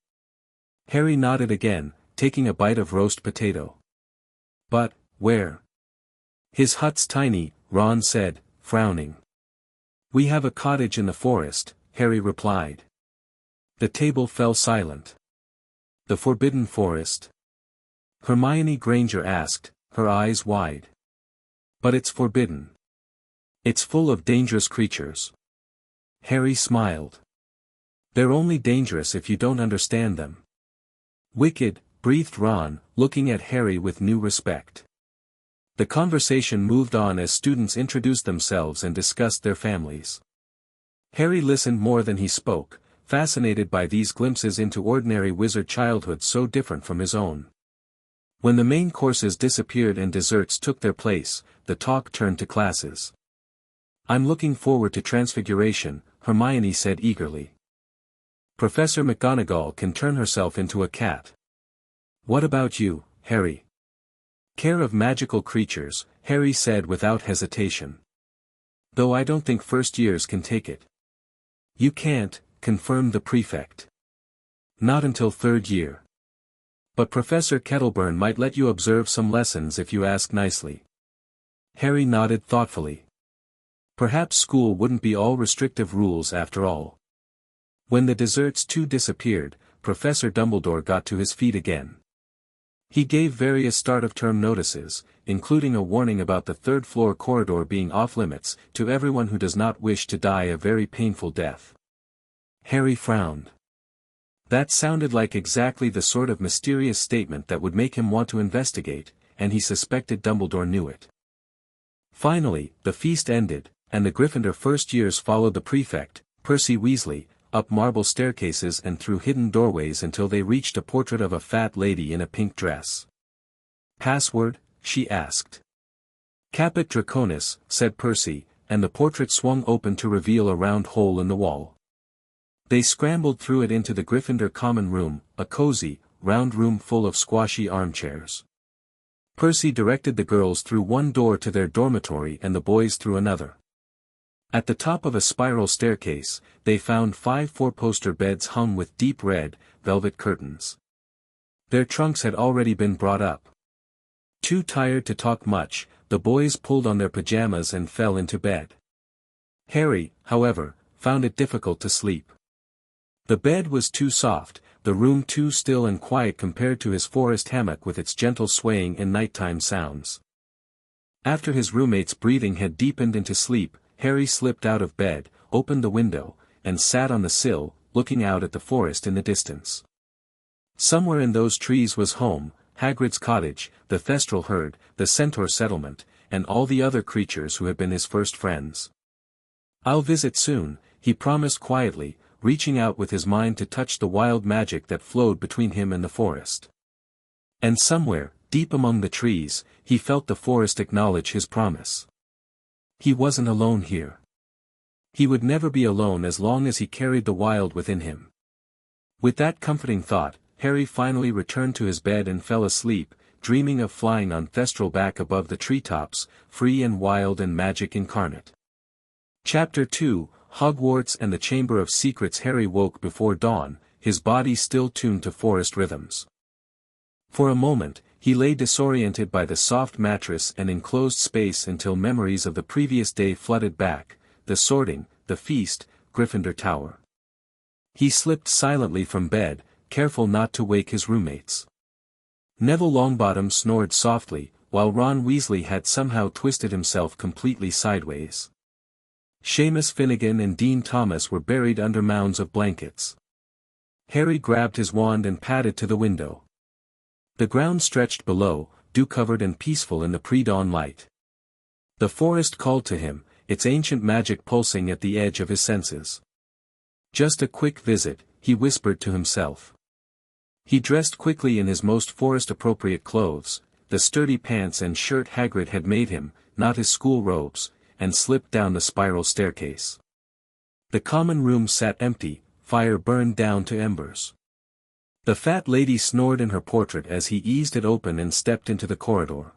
Harry nodded again, taking a bite of roast potato. "But, where?" "His hut's tiny," Ron said, frowning. "We have a cottage in the forest," Harry replied. The table fell silent. "The Forbidden Forest?" Hermione Granger asked, her eyes wide. "But it's forbidden. It's full of dangerous creatures." Harry smiled. "They're only dangerous if you don't understand them." "Wicked," breathed Ron, looking at Harry with new respect. The conversation moved on as students introduced themselves and discussed their families. Harry listened more than he spoke, fascinated by these glimpses into ordinary wizard childhood so different from his own. When the main courses disappeared and desserts took their place, the talk turned to classes. "I'm looking forward to Transfiguration," Hermione said eagerly. "Professor McGonagall can turn herself into a cat." "What about you, Harry?" "Care of magical creatures," Harry said without hesitation. "Though I don't think first years can take it." "You can't," confirmed the prefect. "Not until third year. But Professor Kettleburn might let you observe some lessons if you ask nicely." Harry nodded thoughtfully. Perhaps school wouldn't be all restrictive rules after all. When the desserts too disappeared, Professor Dumbledore got to his feet again. He gave various start-of-term notices, including a warning about the third-floor corridor being off-limits to everyone who does not wish to die a very painful death. Harry frowned. That sounded like exactly the sort of mysterious statement that would make him want to investigate, and he suspected Dumbledore knew it. Finally, the feast ended, and the Gryffindor first years followed the prefect, Percy Weasley, up marble staircases and through hidden doorways until they reached a portrait of a fat lady in a pink dress. "Password?" she asked. "Caput Draconis," said Percy, and the portrait swung open to reveal a round hole in the wall. They scrambled through it into the Gryffindor common room, a cozy, round room full of squashy armchairs. Percy directed the girls through one door to their dormitory and the boys through another. At the top of a spiral staircase, they found 5 four-poster beds hung with deep red, velvet curtains. Their trunks had already been brought up. Too tired to talk much, the boys pulled on their pajamas and fell into bed. Harry, however, found it difficult to sleep. The bed was too soft, the room too still and quiet compared to his forest hammock with its gentle swaying and nighttime sounds. After his roommate's breathing had deepened into sleep, Harry slipped out of bed, opened the window, and sat on the sill, looking out at the forest in the distance. Somewhere in those trees was home, Hagrid's cottage, the Thestral herd, the Centaur settlement, and all the other creatures who had been his first friends. "I'll visit soon," he promised quietly, reaching out with his mind to touch the wild magic that flowed between him and the forest. And somewhere, deep among the trees, he felt the forest acknowledge his promise. He wasn't alone here. He would never be alone as long as he carried the wild within him. With that comforting thought, Harry finally returned to his bed and fell asleep, dreaming of flying on Thestral back above the treetops, free and wild and magic incarnate. Chapter 2, Hogwarts and the Chamber of Secrets. Harry woke before dawn, his body still tuned to forest rhythms. For a moment, he lay disoriented by the soft mattress and enclosed space until memories of the previous day flooded back, the sorting, the feast, Gryffindor Tower. He slipped silently from bed, careful not to wake his roommates. Neville Longbottom snored softly, while Ron Weasley had somehow twisted himself completely sideways. Seamus Finnegan and Dean Thomas were buried under mounds of blankets. Harry grabbed his wand and padded to the window. The ground stretched below, dew-covered and peaceful in the pre-dawn light. The forest called to him, its ancient magic pulsing at the edge of his senses. Just a quick visit, he whispered to himself. He dressed quickly in his most forest-appropriate clothes, the sturdy pants and shirt Hagrid had made him, not his school robes, and slipped down the spiral staircase. The common room sat empty, fire burned down to embers. The fat lady snored in her portrait as he eased it open and stepped into the corridor.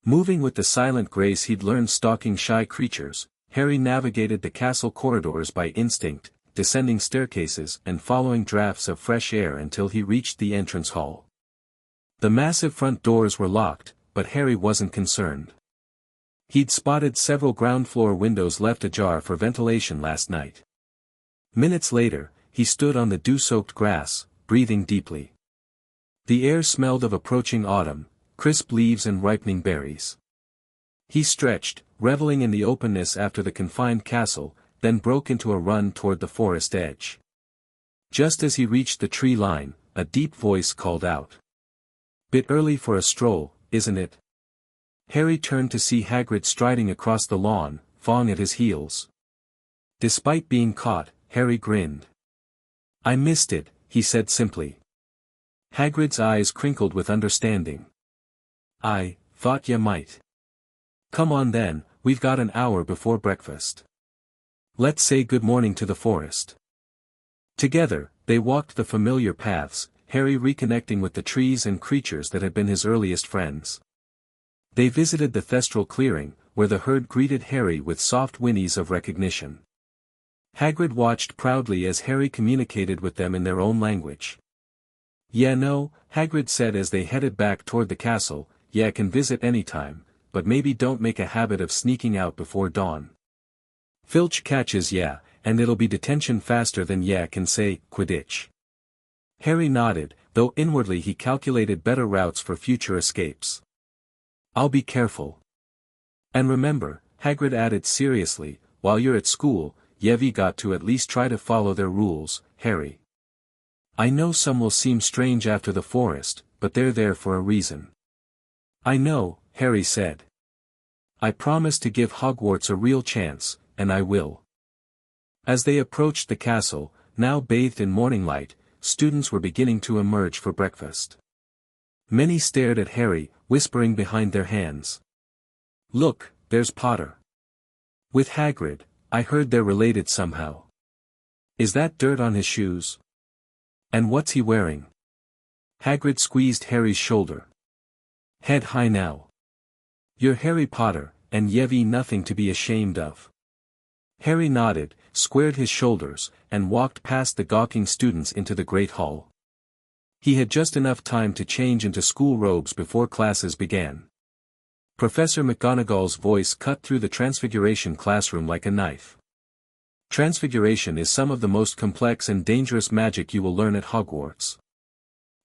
Moving with the silent grace he'd learned stalking shy creatures, Harry navigated the castle corridors by instinct, descending staircases and following drafts of fresh air until he reached the entrance hall. The massive front doors were locked, but Harry wasn't concerned. He'd spotted several ground-floor windows left ajar for ventilation last night. Minutes later, he stood on the dew-soaked grass, breathing deeply. The air smelled of approaching autumn, crisp leaves and ripening berries. He stretched, reveling in the openness after the confined castle, then broke into a run toward the forest edge. Just as he reached the tree line, a deep voice called out. "Bit early for a stroll, isn't it?" Harry turned to see Hagrid striding across the lawn, Fong at his heels. Despite being caught, Harry grinned. "I missed it," he said simply. Hagrid's eyes crinkled with understanding. "I thought ya might. Come on then, we've got an hour before breakfast. Let's say good morning to the forest." Together, they walked the familiar paths, Harry reconnecting with the trees and creatures that had been his earliest friends. They visited the Thestral clearing, where the herd greeted Harry with soft whinnies of recognition. Hagrid watched proudly as Harry communicated with them in their own language. "Yeah, no," Hagrid said as they headed back toward the castle, "yeah, can visit anytime, but maybe don't make a habit of sneaking out before dawn. Filch catches yeah, and it'll be detention faster than yeah can say Quidditch." Harry nodded, though inwardly he calculated better routes for future escapes. "I'll be careful. And remember," Hagrid added seriously, "while you're at school, you've got to at least try to follow their rules, Harry. I know some will seem strange after the forest, but they're there for a reason." "I know," Harry said. "I promise to give Hogwarts a real chance, and I will." As they approached the castle, now bathed in morning light, students were beginning to emerge for breakfast. Many stared at Harry, whispering behind their hands. "Look, there's Potter. With Hagrid, I heard they're related somehow. Is that dirt on his shoes? And what's he wearing?" Hagrid squeezed Harry's shoulder. "Head high now. You're Harry Potter, and you've nothing to be ashamed of." Harry nodded, squared his shoulders, and walked past the gawking students into the great hall. He had just enough time to change into school robes before classes began. Professor McGonagall's voice cut through the Transfiguration classroom like a knife. "Transfiguration is some of the most complex and dangerous magic you will learn at Hogwarts.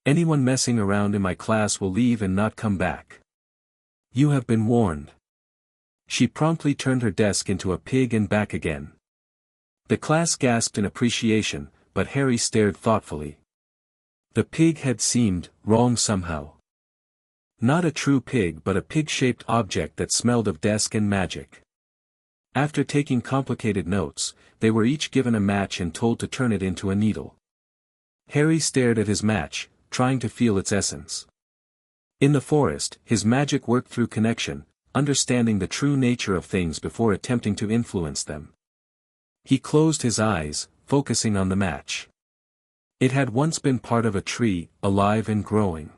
Anyone messing around in my class will leave and not come back. You have been warned." She promptly turned her desk into a pig and back again. The class gasped in appreciation, but Harry stared thoughtfully. The pig had seemed wrong somehow. Not a true pig but a pig-shaped object that smelled of desk and magic. After taking complicated notes, they were each given a match and told to turn it into a needle. Harry stared at his match, trying to feel its essence. In the forest, his magic worked through connection, understanding the true nature of things before attempting to influence them. He closed his eyes, focusing on the match. It had once been part of a tree, alive and growing.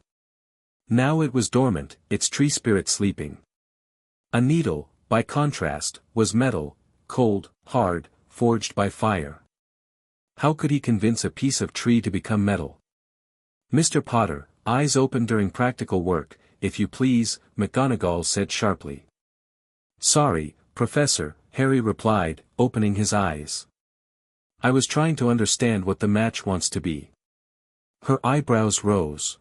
Now it was dormant, its tree spirit sleeping. A needle, by contrast, was metal, cold, hard, forged by fire. How could he convince a piece of tree to become metal? "Mr. Potter, eyes open during practical work, if you please," McGonagall said sharply. "Sorry, Professor," Harry replied, opening his eyes. "I was trying to understand what the match wants to be." Her eyebrows rose.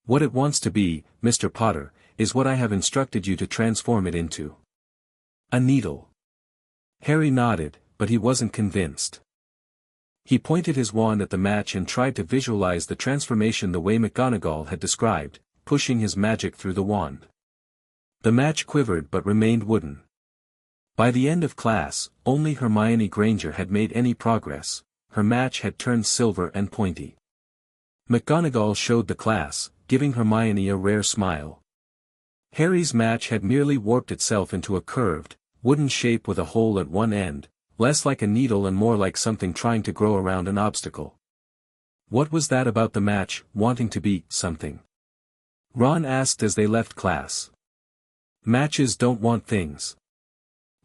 "What it wants to be, Mr. Potter, is what I have instructed you to transform it into." "A needle." Harry nodded, but he wasn't convinced. He pointed his wand at the match and tried to visualize the transformation the way McGonagall had described, pushing his magic through the wand. The match quivered but remained wooden. By the end of class, only Hermione Granger had made any progress. Her match had turned silver and pointy. McGonagall showed the class, giving Hermione a rare smile. Harry's match had merely warped itself into a curved, wooden shape with a hole at one end, less like a needle and more like something trying to grow around an obstacle. What was that about the match, wanting to be something? Ron asked as they left class. "Matches don't want things."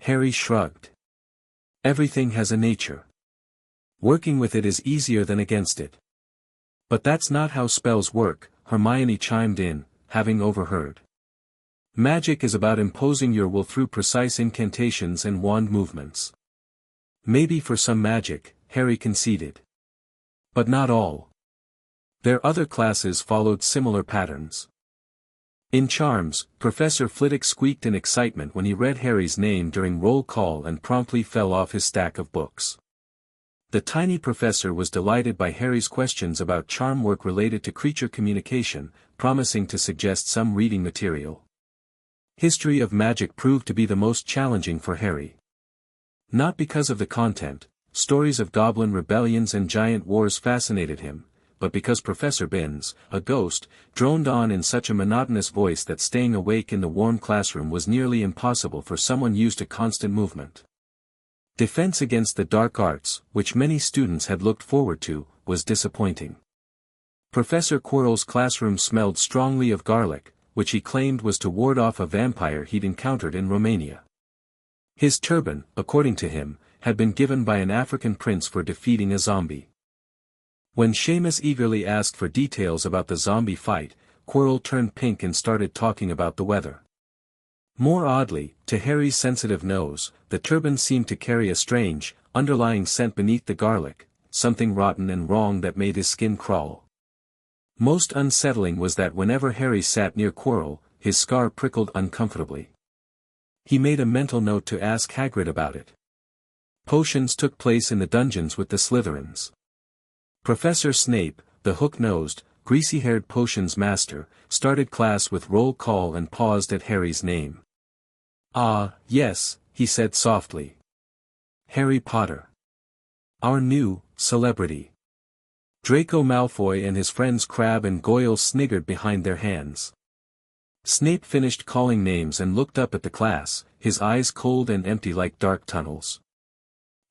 Harry shrugged. "Everything has a nature. Working with it is easier than against it." "But that's not how spells work," Hermione chimed in, having overheard. "Magic is about imposing your will through precise incantations and wand movements." "Maybe for some magic," Harry conceded. "But not all. Their other classes followed similar patterns." In Charms, Professor Flitwick squeaked in excitement when he read Harry's name during roll call and promptly fell off his stack of books. The tiny professor was delighted by Harry's questions about charm work related to creature communication, promising to suggest some reading material. History of magic proved to be the most challenging for Harry. Not because of the content, stories of goblin rebellions and giant wars fascinated him, but because Professor Binns, a ghost, droned on in such a monotonous voice that staying awake in the warm classroom was nearly impossible for someone used to constant movement. Defense against the dark arts, which many students had looked forward to, was disappointing. Professor Quirrell's classroom smelled strongly of garlic, which he claimed was to ward off a vampire he'd encountered in Romania. His turban, according to him, had been given by an African prince for defeating a zombie. When Seamus eagerly asked for details about the zombie fight, Quirrell turned pink and started talking about the weather. More oddly, to Harry's sensitive nose, the turban seemed to carry a strange, underlying scent beneath the garlic, something rotten and wrong that made his skin crawl. Most unsettling was that whenever Harry sat near Quirrell, his scar prickled uncomfortably. He made a mental note to ask Hagrid about it. Potions took place in the dungeons with the Slytherins. Professor Snape, the hook-nosed, greasy-haired potions master, started class with roll call and paused at Harry's name. "Ah, yes," he said softly. "Harry Potter. Our new celebrity." Draco Malfoy and his friends Crabbe and Goyle sniggered behind their hands. Snape finished calling names and looked up at the class, his eyes cold and empty like dark tunnels.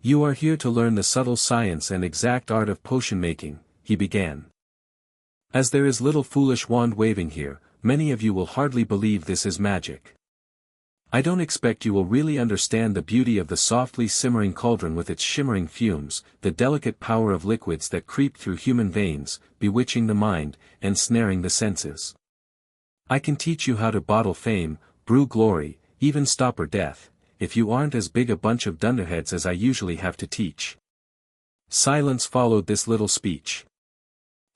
"You are here to learn the subtle science and exact art of potion-making," he began. "As there is little foolish wand-waving here, many of you will hardly believe this is magic. I don't expect you will really understand the beauty of the softly simmering cauldron with its shimmering fumes, the delicate power of liquids that creep through human veins, bewitching the mind, and snaring the senses. I can teach you how to bottle fame, brew glory, even stopper death, if you aren't as big a bunch of dunderheads as I usually have to teach." Silence followed this little speech.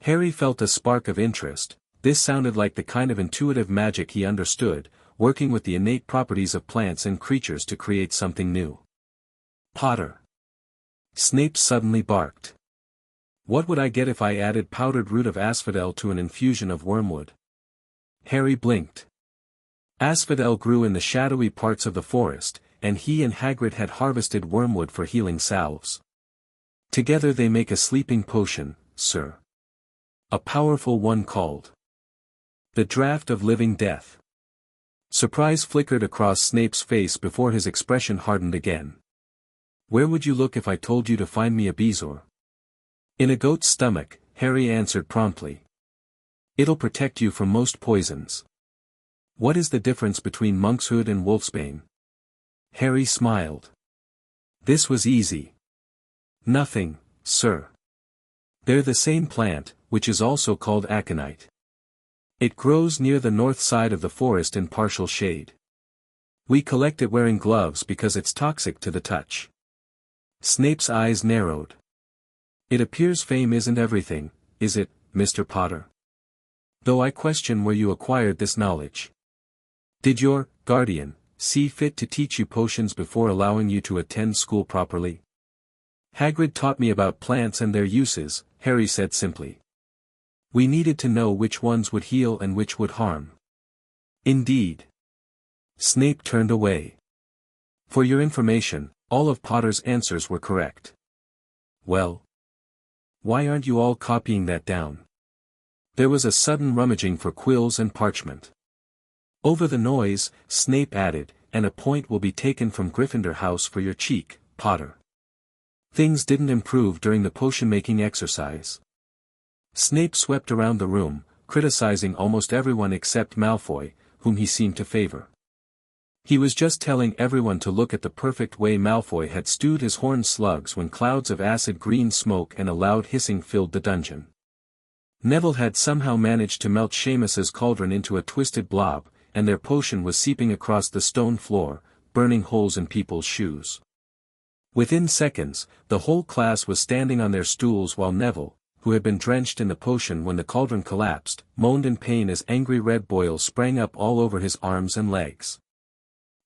Harry felt a spark of interest. This sounded like the kind of intuitive magic he understood, working with the innate properties of plants and creatures to create something new. "Potter!" Snape suddenly barked. "What would I get if I added powdered root of asphodel to an infusion of wormwood?" Harry blinked. Asphodel grew in the shadowy parts of the forest, and he and Hagrid had harvested wormwood for healing salves. "Together they make a sleeping potion, sir. A powerful one called the Draught of Living Death." Surprise flickered across Snape's face before his expression hardened again. "Where would you look if I told you to find me a bezoar?" "In a goat's stomach," Harry answered promptly. "It'll protect you from most poisons." "What is the difference between monkshood and wolfsbane?" Harry smiled. This was easy. "Nothing, sir. They're the same plant, which is also called aconite. It grows near the north side of the forest in partial shade. We collect it wearing gloves because it's toxic to the touch." Snape's eyes narrowed. "It appears fame isn't everything, is it, Mr. Potter? Though I question where you acquired this knowledge. Did your guardian see fit to teach you potions before allowing you to attend school properly?" "Hagrid taught me about plants and their uses," Harry said simply. "We needed to know which ones would heal and which would harm." "Indeed." Snape turned away. "For your information, all of Potter's answers were correct." "Well, why aren't you all copying that down?" There was a sudden rummaging for quills and parchment. Over the noise, Snape added, "And a point will be taken from Gryffindor House for your cheek, Potter." Things didn't improve during the potion-making exercise. Snape swept around the room, criticizing almost everyone except Malfoy, whom he seemed to favor. He was just telling everyone to look at the perfect way Malfoy had stewed his horned slugs when clouds of acid green smoke and a loud hissing filled the dungeon. Neville had somehow managed to melt Seamus's cauldron into a twisted blob, and their potion was seeping across the stone floor, burning holes in people's shoes. Within seconds, the whole class was standing on their stools while Neville, who had been drenched in the potion when the cauldron collapsed, moaned in pain as angry red boils sprang up all over his arms and legs.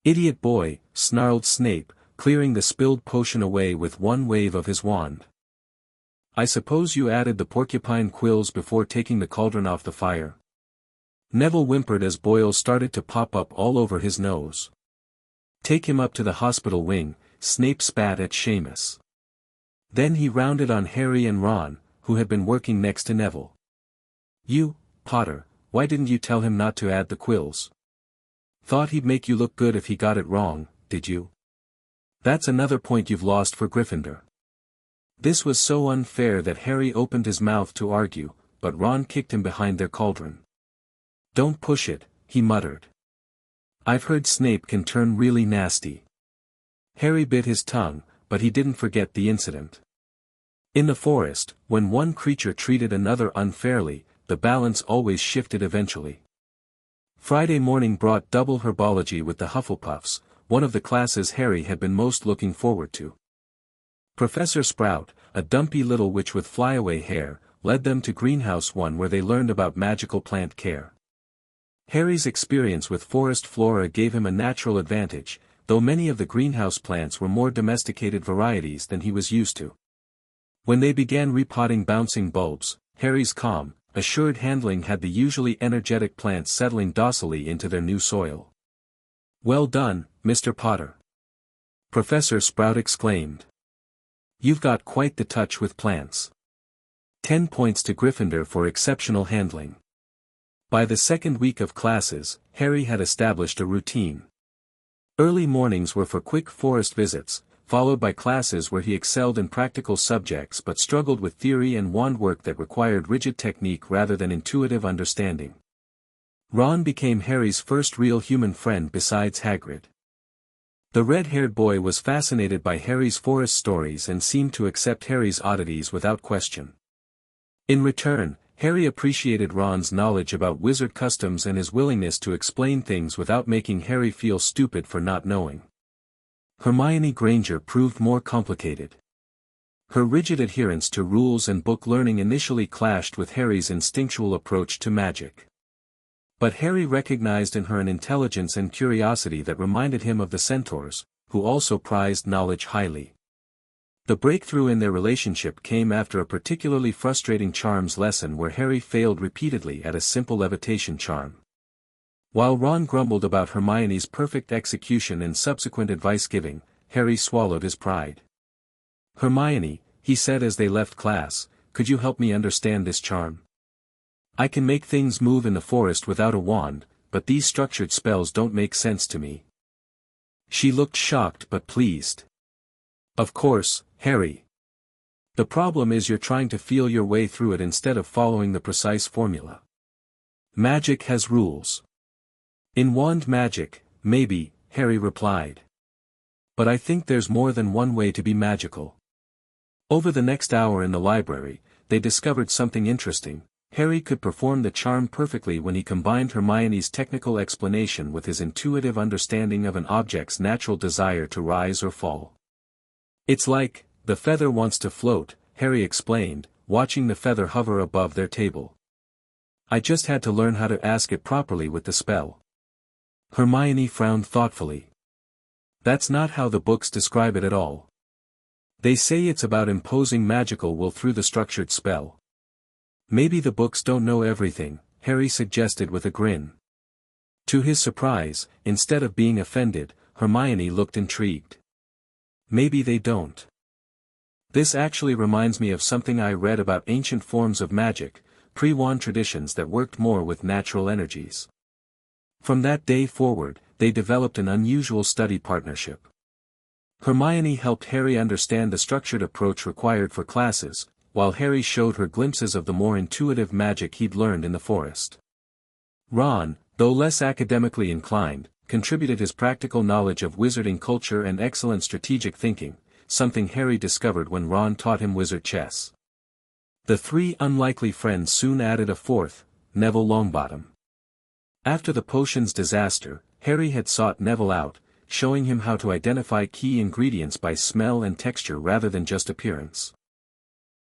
"Idiot boy," snarled Snape, clearing the spilled potion away with one wave of his wand. "I suppose you added the porcupine quills before taking the cauldron off the fire?" Neville whimpered as boils started to pop up all over his nose. "Take him up to the hospital wing," Snape spat at Seamus. Then he rounded on Harry and Ron, who had been working next to Neville. "You, Potter, why didn't you tell him not to add the quills? Thought he'd make you look good if he got it wrong, did you? That's another point you've lost for Gryffindor." This was so unfair that Harry opened his mouth to argue, but Ron kicked him behind their cauldron. "Don't push it," he muttered. "I've heard Snape can turn really nasty." Harry bit his tongue, but he didn't forget the incident. In the forest, when one creature treated another unfairly, the balance always shifted eventually. Friday morning brought double herbology with the Hufflepuffs, one of the classes Harry had been most looking forward to. Professor Sprout, a dumpy little witch with flyaway hair, led them to Greenhouse 1 where they learned about magical plant care. Harry's experience with forest flora gave him a natural advantage, though many of the greenhouse plants were more domesticated varieties than he was used to. When they began repotting bouncing bulbs, Harry's calm, assured handling had the usually energetic plants settling docilely into their new soil. "Well done, Mr. Potter," Professor Sprout exclaimed. "You've got quite the touch with plants." 10 points to Gryffindor for exceptional handling. By the second week of classes, Harry had established a routine. Early mornings were for quick forest visits, followed by classes where he excelled in practical subjects but struggled with theory and wand work that required rigid technique rather than intuitive understanding. Ron became Harry's first real human friend besides Hagrid. The red-haired boy was fascinated by Harry's forest stories and seemed to accept Harry's oddities without question. In return, Harry appreciated Ron's knowledge about wizard customs and his willingness to explain things without making Harry feel stupid for not knowing. Hermione Granger proved more complicated. Her rigid adherence to rules and book learning initially clashed with Harry's instinctual approach to magic. But Harry recognized in her an intelligence and curiosity that reminded him of the Centaurs, who also prized knowledge highly. The breakthrough in their relationship came after a particularly frustrating charms lesson where Harry failed repeatedly at a simple levitation charm. While Ron grumbled about Hermione's perfect execution and subsequent advice-giving, Harry swallowed his pride. "Hermione," he said as they left class, "could you help me understand this charm? I can make things move in the forest without a wand, but these structured spells don't make sense to me." She looked shocked but pleased. "Of course, Harry. The problem is you're trying to feel your way through it instead of following the precise formula. Magic has rules." "In wand magic, maybe," Harry replied. "But I think there's more than one way to be magical." Over the next hour in the library, they discovered something interesting. Harry could perform the charm perfectly when he combined Hermione's technical explanation with his intuitive understanding of an object's natural desire to rise or fall. "It's like, the feather wants to float," Harry explained, watching the feather hover above their table. "I just had to learn how to ask it properly with the spell." Hermione frowned thoughtfully. "That's not how the books describe it at all. They say it's about imposing magical will through the structured spell." "Maybe the books don't know everything," Harry suggested with a grin. To his surprise, instead of being offended, Hermione looked intrigued. "Maybe they don't. This actually reminds me of something I read about ancient forms of magic, pre-wand traditions that worked more with natural energies." From that day forward, they developed an unusual study partnership. Hermione helped Harry understand the structured approach required for classes, while Harry showed her glimpses of the more intuitive magic he'd learned in the forest. Ron, though less academically inclined, contributed his practical knowledge of wizarding culture and excellent strategic thinking, something Harry discovered when Ron taught him wizard chess. The three unlikely friends soon added a fourth, Neville Longbottom. After the potions disaster, Harry had sought Neville out, showing him how to identify key ingredients by smell and texture rather than just appearance.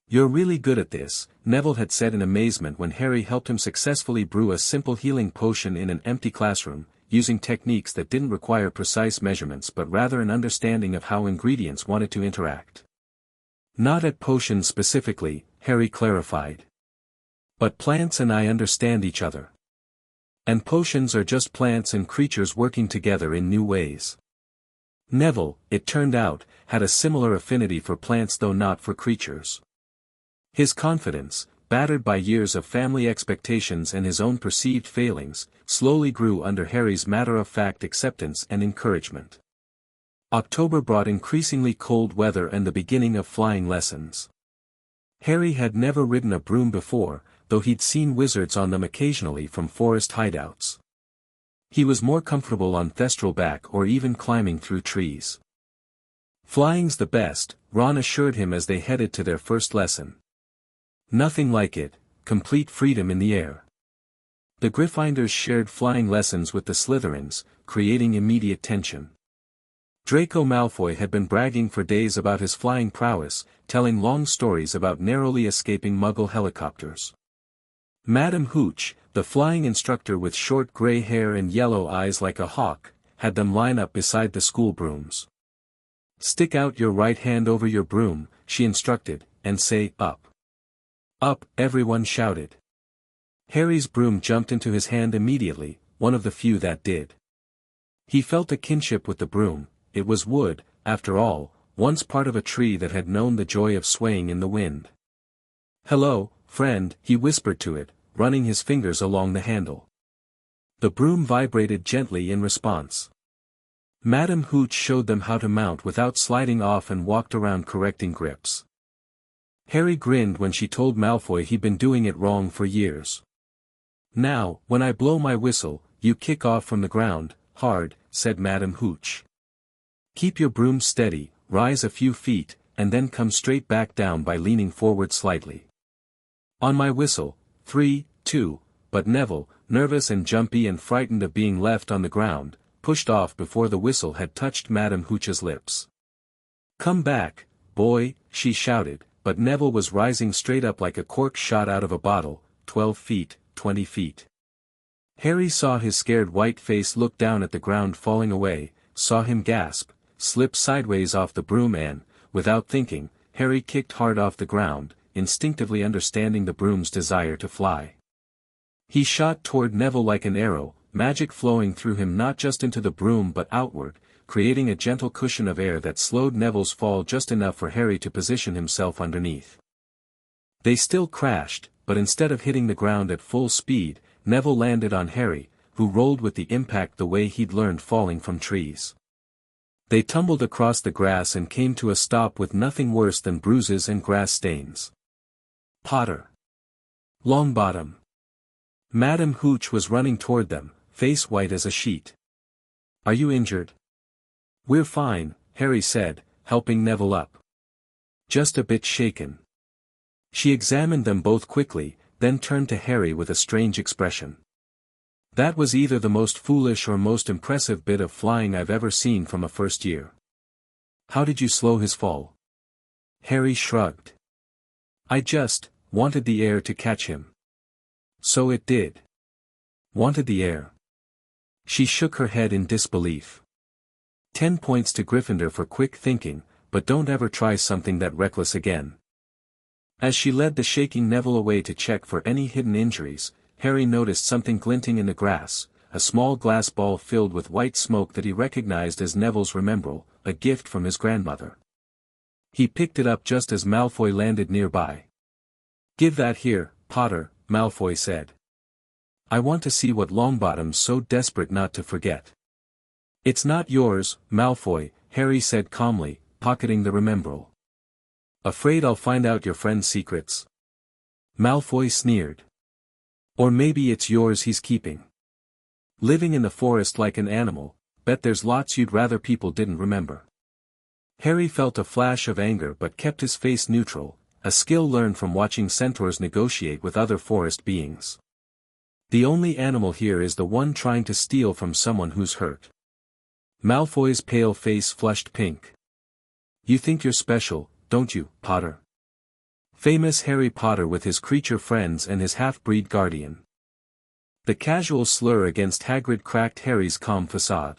"You're really good at this," Neville had said in amazement when Harry helped him successfully brew a simple healing potion in an empty classroom, using techniques that didn't require precise measurements but rather an understanding of how ingredients wanted to interact. "Not at potions specifically," Harry clarified. "But plants and I understand each other." And potions are just plants and creatures working together in new ways. Neville, it turned out, had a similar affinity for plants though not for creatures. His confidence, battered by years of family expectations and his own perceived failings, slowly grew under Harry's matter-of-fact acceptance and encouragement. October brought increasingly cold weather and the beginning of flying lessons. Harry had never ridden a broom before, though he'd seen wizards on them occasionally from forest hideouts. He was more comfortable on Thestral-back or even climbing through trees. Flying's the best, Ron assured him as they headed to their first lesson. Nothing like it, complete freedom in the air. The Gryffindors shared flying lessons with the Slytherins, creating immediate tension. Draco Malfoy had been bragging for days about his flying prowess, telling long stories about narrowly escaping Muggle helicopters. Madam Hooch, the flying instructor with short grey hair and yellow eyes like a hawk, had them line up beside the school brooms. "Stick out your right hand over your broom," she instructed, "and say, 'up.'" "Up," everyone shouted. Harry's broom jumped into his hand immediately, one of the few that did. He felt a kinship with the broom. It was wood, after all, once part of a tree that had known the joy of swaying in the wind. "Hello, friend," he whispered to it, running his fingers along the handle. The broom vibrated gently in response. Madam Hooch showed them how to mount without sliding off and walked around correcting grips. Harry grinned when she told Malfoy he'd been doing it wrong for years. "Now, when I blow my whistle, you kick off from the ground, hard," said Madam Hooch. "Keep your broom steady, rise a few feet, and then come straight back down by leaning forward slightly. On my whistle, 3, 2, but Neville, nervous and jumpy and frightened of being left on the ground, pushed off before the whistle had touched Madam Hooch's lips. "Come back, boy," she shouted, but Neville was rising straight up like a cork shot out of a bottle, 12 feet, 20 feet. Harry saw his scared white face look down at the ground falling away, saw him gasp, slip sideways off the broom and, without thinking, Harry kicked hard off the ground, instinctively understanding the broom's desire to fly. He shot toward Neville like an arrow, magic flowing through him not just into the broom but outward, creating a gentle cushion of air that slowed Neville's fall just enough for Harry to position himself underneath. They still crashed, but instead of hitting the ground at full speed, Neville landed on Harry, who rolled with the impact the way he'd learned falling from trees. They tumbled across the grass and came to a stop with nothing worse than bruises and grass stains. "Potter! Longbottom!" Madam Hooch was running toward them, face white as a sheet. "Are you injured?" "We're fine," Harry said, helping Neville up. "Just a bit shaken." She examined them both quickly, then turned to Harry with a strange expression. "That was either the most foolish or most impressive bit of flying I've ever seen from a first year. How did you slow his fall?" Harry shrugged. "I just wanted the air to catch him." "So it did." "Wanted the air?" She shook her head in disbelief. 10 points to Gryffindor for quick thinking, but don't ever try something that reckless again. As she led the shaking Neville away to check for any hidden injuries, Harry noticed something glinting in the grass, a small glass ball filled with white smoke that he recognized as Neville's Remembrall, a gift from his grandmother. He picked it up just as Malfoy landed nearby. "Give that here, Potter," Malfoy said. "I want to see what Longbottom's so desperate not to forget." "It's not yours, Malfoy," Harry said calmly, pocketing the Remembrall. "Afraid I'll find out your friend's secrets?" Malfoy sneered. "Or maybe it's yours he's keeping. Living in the forest like an animal, bet there's lots you'd rather people didn't remember." Harry felt a flash of anger but kept his face neutral, a skill learned from watching centaurs negotiate with other forest beings. The only animal here is the one trying to steal from someone who's hurt. Malfoy's pale face flushed pink. "You think you're special, don't you, Potter? Famous Harry Potter with his creature friends and his half-breed guardian." The casual slur against Hagrid cracked Harry's calm facade.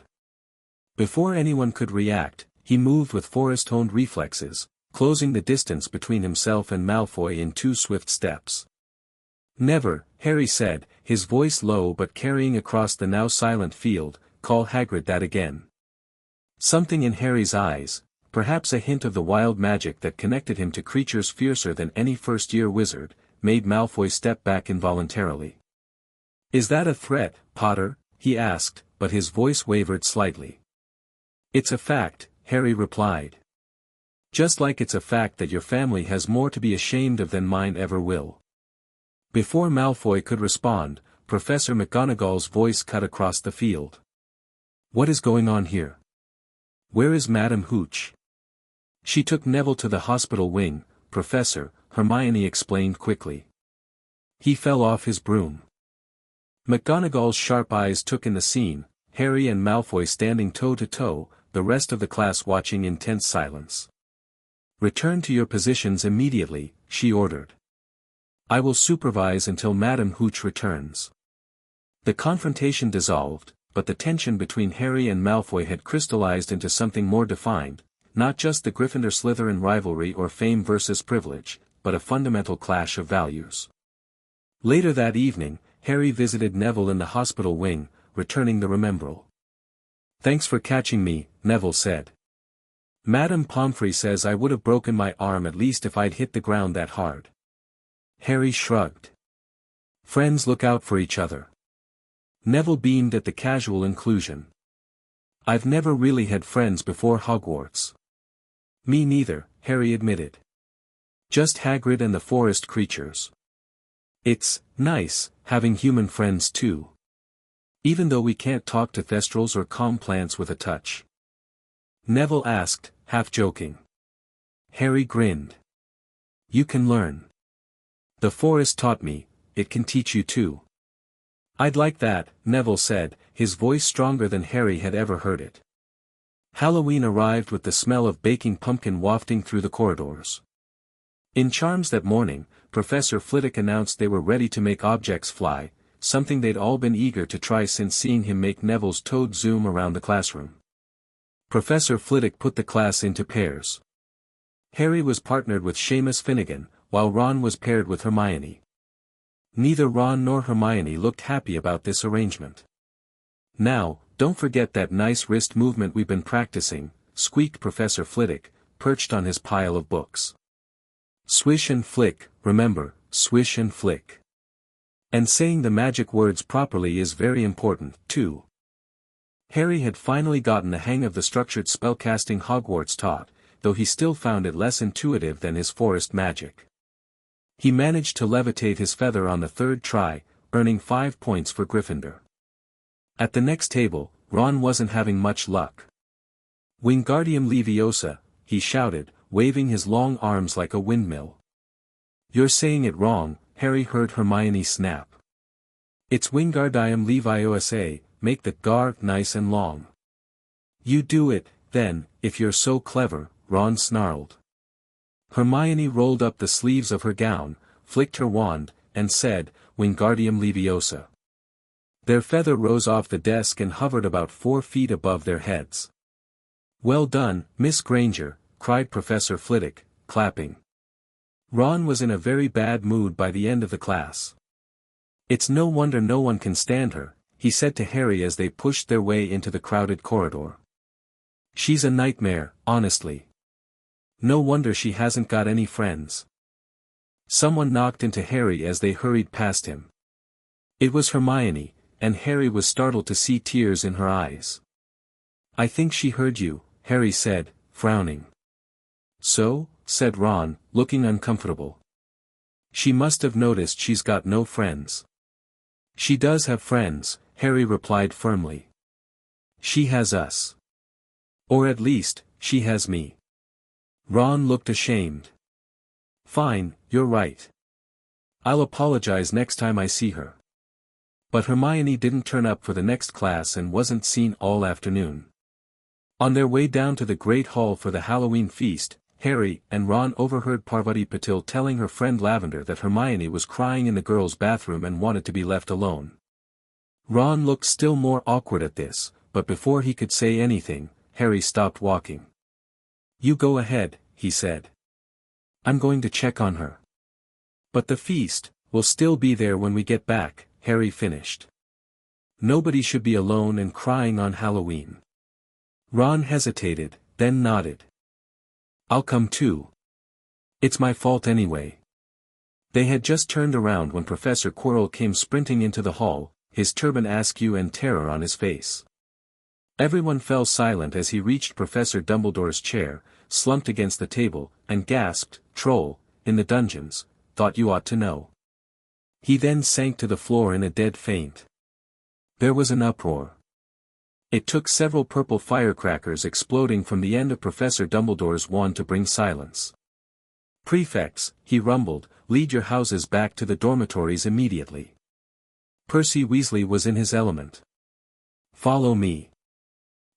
Before anyone could react, he moved with forest-honed reflexes, closing the distance between himself and Malfoy in 2 swift steps. Never, Harry said, his voice low but carrying across the now silent field, call Hagrid that again. Something in Harry's eyes, perhaps a hint of the wild magic that connected him to creatures fiercer than any first-year wizard, made Malfoy step back involuntarily. Is that a threat, Potter? He asked, but his voice wavered slightly. It's a fact, Harry replied. Just like it's a fact that your family has more to be ashamed of than mine ever will. Before Malfoy could respond, Professor McGonagall's voice cut across the field. What is going on here? Where is Madame Hooch? She took Neville to the hospital wing, Professor, Hermione explained quickly. He fell off his broom. McGonagall's sharp eyes took in the scene, Harry and Malfoy standing toe to toe, the rest of the class watching in tense silence. Return to your positions immediately, she ordered. I will supervise until Madame Hooch returns. The confrontation dissolved, but the tension between Harry and Malfoy had crystallized into something more defined, not just the Gryffindor-Slytherin rivalry or fame versus privilege, but a fundamental clash of values. Later that evening, Harry visited Neville in the hospital wing, returning the remembrall. Thanks for catching me, Neville said. Madame Pomfrey says I would have broken my arm at least if I'd hit the ground that hard. Harry shrugged. Friends look out for each other. Neville beamed at the casual inclusion. I've never really had friends before Hogwarts. Me neither, Harry admitted. Just Hagrid and the forest creatures. It's nice, having human friends too. Even though we can't talk to thestrals or calm plants with a touch. Neville asked, half joking. Harry grinned. You can learn. The forest taught me, it can teach you too. I'd like that, Neville said, his voice stronger than Harry had ever heard it. Halloween arrived with the smell of baking pumpkin wafting through the corridors. In Charms that morning, Professor Flitwick announced they were ready to make objects fly, something they'd all been eager to try since seeing him make Neville's toad zoom around the classroom. Professor Flitwick put the class into pairs. Harry was partnered with Seamus Finnegan, while Ron was paired with Hermione. Neither Ron nor Hermione looked happy about this arrangement. Now, don't forget that nice wrist movement we've been practicing, squeaked Professor Flitwick, perched on his pile of books. Swish and flick, remember, swish and flick. And saying the magic words properly is very important, too. Harry had finally gotten the hang of the structured spellcasting Hogwarts taught, though he still found it less intuitive than his forest magic. He managed to levitate his feather on the third try, earning 5 points for Gryffindor. At the next table, Ron wasn't having much luck. Wingardium Leviosa, he shouted, waving his long arms like a windmill. You're saying it wrong, Harry heard Hermione snap. It's Wingardium Leviosa, make the gar nice and long. You do it, then, if you're so clever, Ron snarled. Hermione rolled up the sleeves of her gown, flicked her wand, and said, Wingardium Leviosa. Their feather rose off the desk and hovered about 4 feet above their heads. Well done, Miss Granger, cried Professor Flitwick, clapping. Ron was in a very bad mood by the end of the class. It's no wonder no one can stand her, he said to Harry as they pushed their way into the crowded corridor. She's a nightmare, honestly. No wonder she hasn't got any friends. Someone knocked into Harry as they hurried past him. It was Hermione, and Harry was startled to see tears in her eyes. I think she heard you, Harry said, frowning. So, said Ron, looking uncomfortable. She must have noticed she's got no friends. She does have friends, Harry replied firmly. She has us. Or at least, she has me. Ron looked ashamed. Fine, you're right. I'll apologize next time I see her. But Hermione didn't turn up for the next class and wasn't seen all afternoon. On their way down to the Great Hall for the Halloween feast, Harry and Ron overheard Parvati Patil telling her friend Lavender that Hermione was crying in the girls' bathroom and wanted to be left alone. Ron looked still more awkward at this, but before he could say anything, Harry stopped walking. You go ahead, he said. I'm going to check on her. But the feast, We'll still be there when we get back, Harry finished. Nobody should be alone and crying on Halloween. Ron hesitated, then nodded. I'll come too. It's my fault anyway. They had just turned around when Professor Quirrell came sprinting into the hall, his turban askew and terror on his face. Everyone fell silent as he reached Professor Dumbledore's chair, slumped against the table, and gasped, "Troll, in the dungeons, thought you ought to know." He then sank to the floor in a dead faint. There was an uproar. It took several purple firecrackers exploding from the end of Professor Dumbledore's wand to bring silence. "Prefects," he rumbled, "lead your houses back to the dormitories immediately." Percy Weasley was in his element. "Follow me.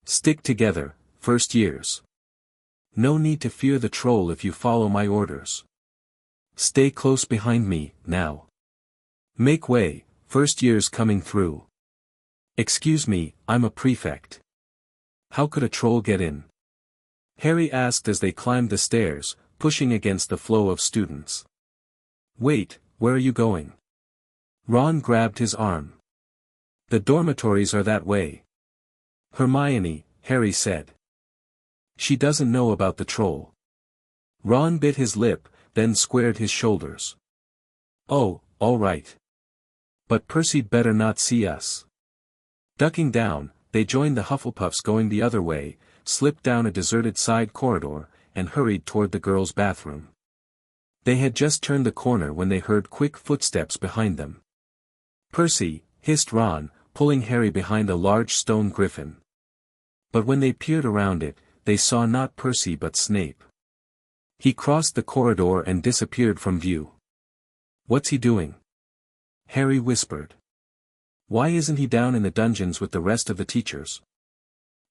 Stick together, first years. No need to fear the troll if you follow my orders. Stay close behind me, now. Make way, first years coming through. Excuse me, I'm a prefect. How could a troll get in?" Harry asked as they climbed the stairs, pushing against the flow of students. "Wait, where are you going?" Ron grabbed his arm. "The dormitories are that way." "Hermione," Harry said. "She doesn't know about the troll." Ron bit his lip, then squared his shoulders. "Oh, all right. But Percy'd better not see us." Ducking down, they joined the Hufflepuffs going the other way, slipped down a deserted side corridor, and hurried toward the girls' bathroom. They had just turned the corner when they heard quick footsteps behind them. "Percy," hissed Ron, pulling Harry behind a large stone griffin. But when they peered around it, they saw not Percy but Snape. He crossed the corridor and disappeared from view. "What's he doing?" Harry whispered. "Why isn't he down in the dungeons with the rest of the teachers?"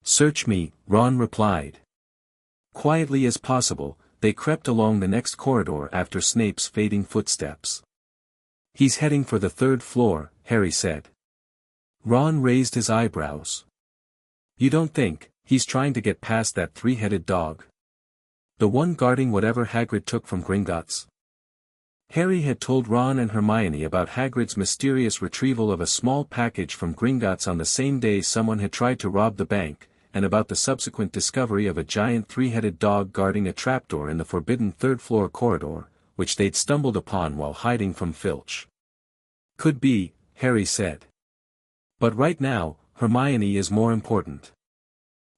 "Search me," Ron replied. Quietly as possible, they crept along the next corridor after Snape's fading footsteps. "He's heading for the third floor," Harry said. Ron raised his eyebrows. "You don't think he's trying to get past that three-headed dog? The one guarding whatever Hagrid took from Gringotts?" Harry had told Ron and Hermione about Hagrid's mysterious retrieval of a small package from Gringotts on the same day someone had tried to rob the bank, and about the subsequent discovery of a giant three-headed dog guarding a trapdoor in the forbidden third-floor corridor, which they'd stumbled upon while hiding from Filch. "Could be," Harry said. "But right now, Hermione is more important."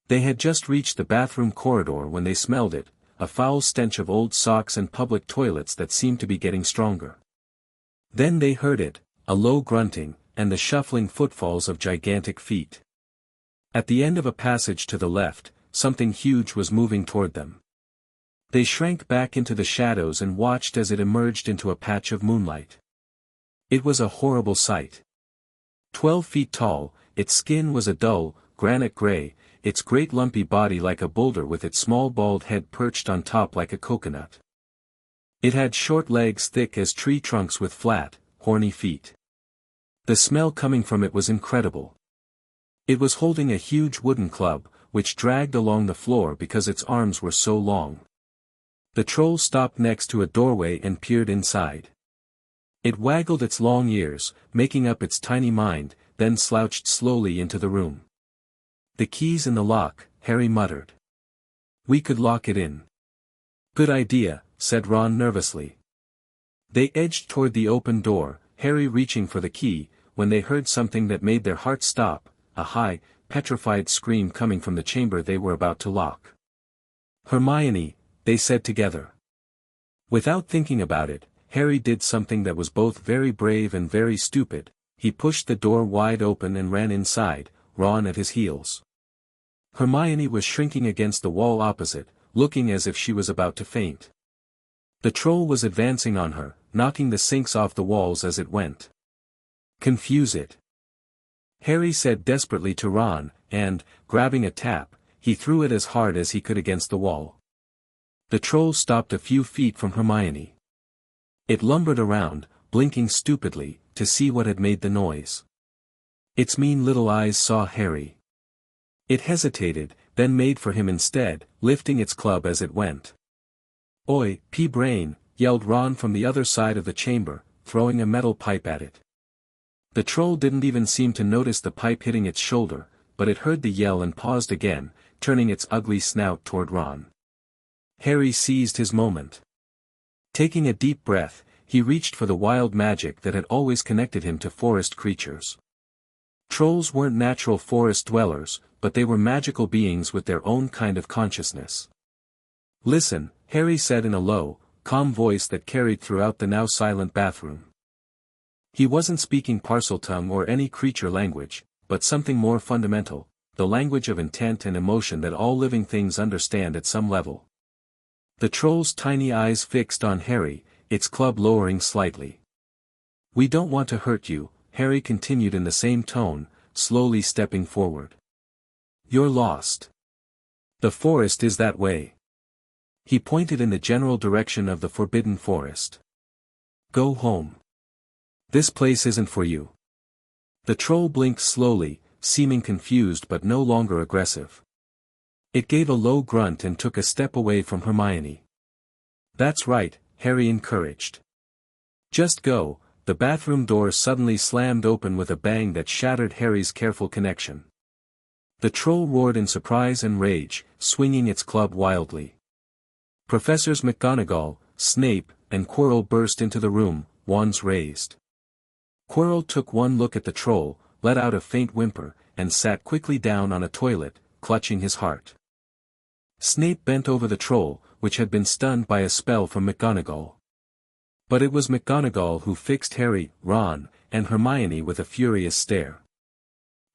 They had just reached the bathroom corridor when they smelled it, a foul stench of old socks and public toilets that seemed to be getting stronger. Then they heard it, a low grunting, and the shuffling footfalls of gigantic feet. At the end of a passage to the left, something huge was moving toward them. They shrank back into the shadows and watched as it emerged into a patch of moonlight. It was a horrible sight. 12 feet tall, its skin was a dull, granite gray, its great lumpy body like a boulder with its small bald head perched on top like a coconut. It had short legs thick as tree trunks with flat, horny feet. The smell coming from it was incredible. It was holding a huge wooden club, which dragged along the floor because its arms were so long. The troll stopped next to a doorway and peered inside. It waggled its long ears, making up its tiny mind, then slouched slowly into the room. "The key's in the lock," Harry muttered. "We could lock it in." "Good idea," said Ron nervously. They edged toward the open door, Harry reaching for the key, when they heard something that made their hearts stop, a high, petrified scream coming from the chamber they were about to lock. "Hermione," they said together. Without thinking about it, Harry did something that was both very brave and very stupid. He pushed the door wide open and ran inside, Ron at his heels. Hermione was shrinking against the wall opposite, looking as if she was about to faint. The troll was advancing on her, knocking the sinks off the walls as it went. "Confuse it," Harry said desperately to Ron, and, grabbing a tap, he threw it as hard as he could against the wall. The troll stopped a few feet from Hermione. It lumbered around, blinking stupidly, to see what had made the noise. Its mean little eyes saw Harry. It hesitated, then made for him instead, lifting its club as it went. "Oi, pea-brain," yelled Ron from the other side of the chamber, throwing a metal pipe at it. The troll didn't even seem to notice the pipe hitting its shoulder, but it heard the yell and paused again, turning its ugly snout toward Ron. Harry seized his moment. Taking a deep breath, he reached for the wild magic that had always connected him to forest creatures. Trolls weren't natural forest dwellers, but they were magical beings with their own kind of consciousness. "Listen," Harry said in a low, calm voice that carried throughout the now silent bathroom. He wasn't speaking Parseltongue or any creature language, but something more fundamental, the language of intent and emotion that all living things understand at some level. The troll's tiny eyes fixed on Harry, its club lowering slightly. "We don't want to hurt you," Harry continued in the same tone, slowly stepping forward. "You're lost. The forest is that way." He pointed in the general direction of the forbidden forest. "Go home. This place isn't for you." The troll blinked slowly, seeming confused but no longer aggressive. It gave a low grunt and took a step away from Hermione. "That's right," Harry encouraged. "Just go." The bathroom door suddenly slammed open with a bang that shattered Harry's careful connection. The troll roared in surprise and rage, swinging its club wildly. Professors McGonagall, Snape, and Quirrell burst into the room, wands raised. Quirrell took one look at the troll, let out a faint whimper, and sat quickly down on a toilet, clutching his heart. Snape bent over the troll, which had been stunned by a spell from McGonagall. But it was McGonagall who fixed Harry, Ron, and Hermione with a furious stare.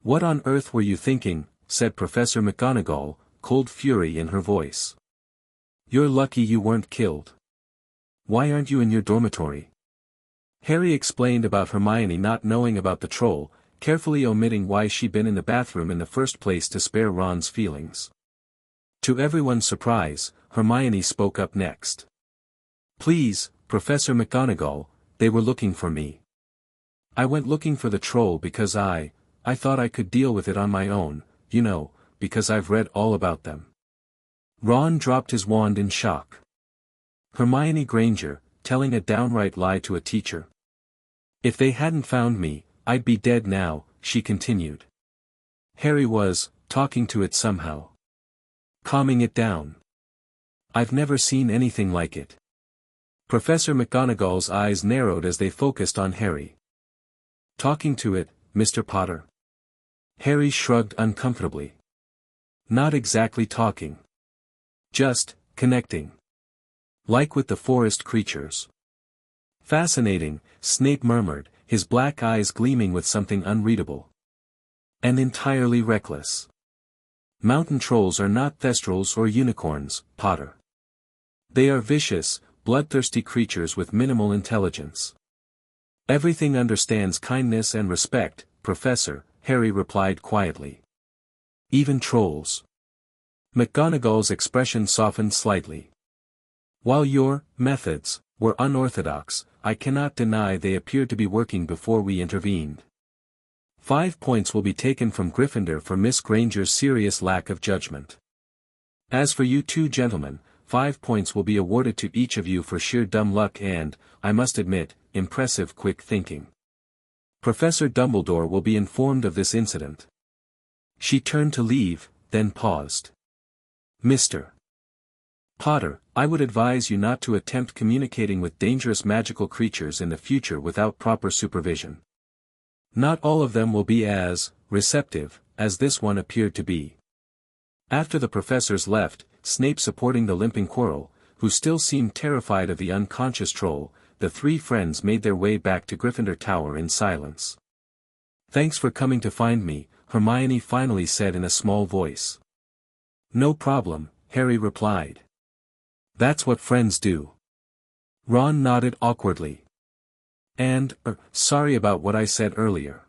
"What on earth were you thinking?" said Professor McGonagall, cold fury in her voice. "You're lucky you weren't killed. Why aren't you in your dormitory?" Harry explained about Hermione not knowing about the troll, carefully omitting why she'd been in the bathroom in the first place to spare Ron's feelings. To everyone's surprise, Hermione spoke up next. "Please, Professor McGonagall, they were looking for me. I went looking for the troll because I thought I could deal with it on my own, you know, because I've read all about them." Ron dropped his wand in shock. Hermione Granger, telling a downright lie to a teacher. "If they hadn't found me, I'd be dead now," she continued. Harry was, talking to it somehow. Calming it down. "I've never seen anything like it." Professor McGonagall's eyes narrowed as they focused on Harry. "Talking to it, Mr. Potter?" Harry shrugged uncomfortably. "Not exactly talking. Just, connecting. Like with the forest creatures." "Fascinating," Snape murmured, his black eyes gleaming with something unreadable. "And entirely reckless. Mountain trolls are not thestrals or unicorns, Potter. They are vicious, bloodthirsty creatures with minimal intelligence." "Everything understands kindness and respect, Professor," Harry replied quietly. "Even trolls." McGonagall's expression softened slightly. "While your methods were unorthodox, I cannot deny they appeared to be working before we intervened. 5 points will be taken from Gryffindor for Miss Granger's serious lack of judgment. As for you two gentlemen, 5 points will be awarded to each of you for sheer dumb luck and, I must admit, impressive quick thinking. Professor Dumbledore will be informed of this incident." She turned to leave, then paused. "Mr. Potter, I would advise you not to attempt communicating with dangerous magical creatures in the future without proper supervision. Not all of them will be as receptive as this one appeared to be." After the professors left, Snape supporting the limping Quirrell, who still seemed terrified of the unconscious troll, the three friends made their way back to Gryffindor Tower in silence. "Thanks for coming to find me," Hermione finally said in a small voice. "No problem," Harry replied. "That's what friends do." Ron nodded awkwardly. "And, sorry about what I said earlier.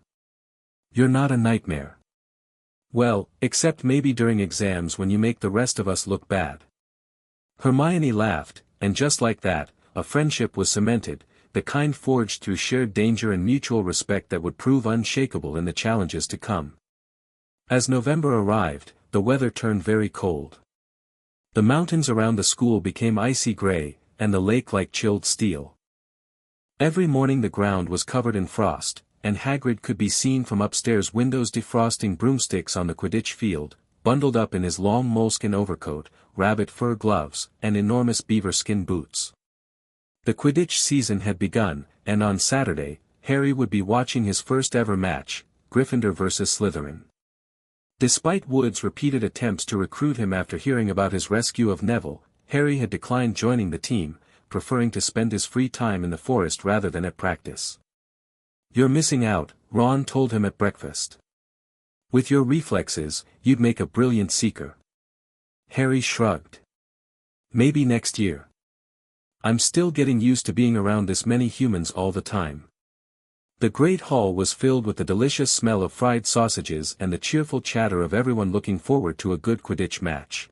You're not a nightmare. Well, except maybe during exams when you make the rest of us look bad." Hermione laughed, and just like that, a friendship was cemented, the kind forged through shared danger and mutual respect that would prove unshakable in the challenges to come. As November arrived, the weather turned very cold. The mountains around the school became icy gray, and the lake like chilled steel. Every morning the ground was covered in frost, and Hagrid could be seen from upstairs windows defrosting broomsticks on the Quidditch field, bundled up in his long moleskin overcoat, rabbit fur gloves, and enormous beaver skin boots. The Quidditch season had begun, and on Saturday, Harry would be watching his first ever match, Gryffindor vs Slytherin. Despite Wood's repeated attempts to recruit him after hearing about his rescue of Neville, Harry had declined joining the team, preferring to spend his free time in the forest rather than at practice. "You're missing out," Ron told him at breakfast. "With your reflexes, you'd make a brilliant seeker." Harry shrugged. "Maybe next year. I'm still getting used to being around this many humans all the time." The great hall was filled with the delicious smell of fried sausages and the cheerful chatter of everyone looking forward to a good Quidditch match.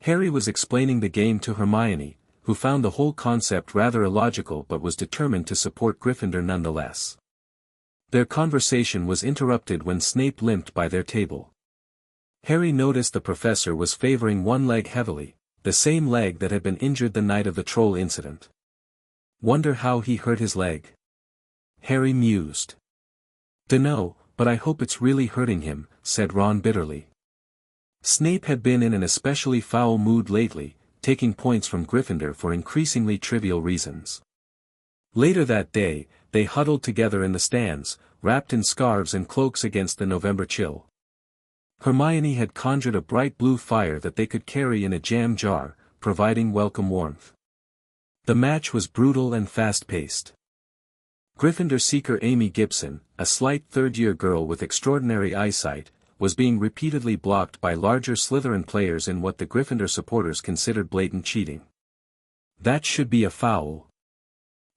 Harry was explaining the game to Hermione, who found the whole concept rather illogical but was determined to support Gryffindor nonetheless. Their conversation was interrupted when Snape limped by their table. Harry noticed the professor was favoring one leg heavily, the same leg that had been injured the night of the troll incident. "Wonder how he hurt his leg?" Harry mused. "Dunno, but I hope it's really hurting him," said Ron bitterly. Snape had been in an especially foul mood lately, taking points from Gryffindor for increasingly trivial reasons. Later that day, they huddled together in the stands, wrapped in scarves and cloaks against the November chill. Hermione had conjured a bright blue fire that they could carry in a jam jar, providing welcome warmth. The match was brutal and fast-paced. Gryffindor seeker Amy Gibson, a slight third-year girl with extraordinary eyesight, was being repeatedly blocked by larger Slytherin players in what the Gryffindor supporters considered blatant cheating. "That should be a foul,"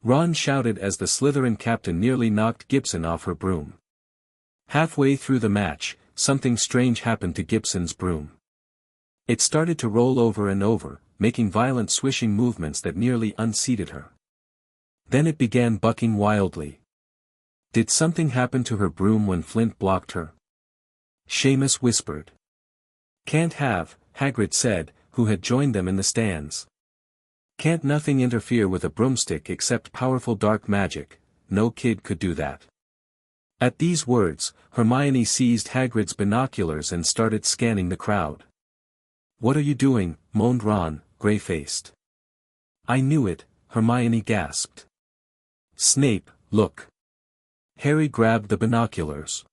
Ron shouted as the Slytherin captain nearly knocked Gibson off her broom. Halfway through the match, something strange happened to Gibson's broom. It started to roll over and over, making violent swishing movements that nearly unseated her. Then it began bucking wildly. Did something happen to her broom when Flint blocked her? Seamus whispered. "Can't have," Hagrid said, who had joined them in the stands. "Can't nothing interfere with a broomstick except powerful dark magic? No kid could do that." At these words, Hermione seized Hagrid's binoculars and started scanning the crowd. "What are you doing?" moaned Ron, grey-faced. "I knew it," Hermione gasped. "Snape, look." Harry grabbed the binoculars.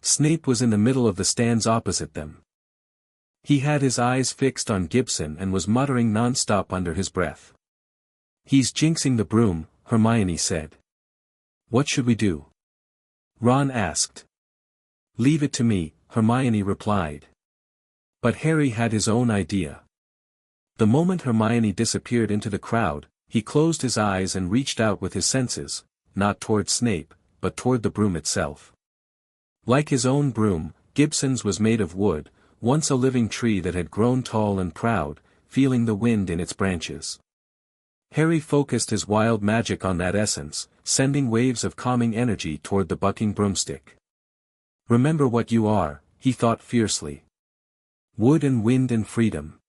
Snape was in the middle of the stands opposite them. He had his eyes fixed on Gibson and was muttering non-stop under his breath. "He's jinxing the broom," Hermione said. "What should we do?" Ron asked. "Leave it to me," Hermione replied. But Harry had his own idea. The moment Hermione disappeared into the crowd, he closed his eyes and reached out with his senses, not toward Snape, but toward the broom itself. Like his own broom, Gibson's was made of wood, once a living tree that had grown tall and proud, feeling the wind in its branches. Harry focused his wild magic on that essence, sending waves of calming energy toward the bucking broomstick. "Remember what you are," he thought fiercely. "Wood and wind and freedom.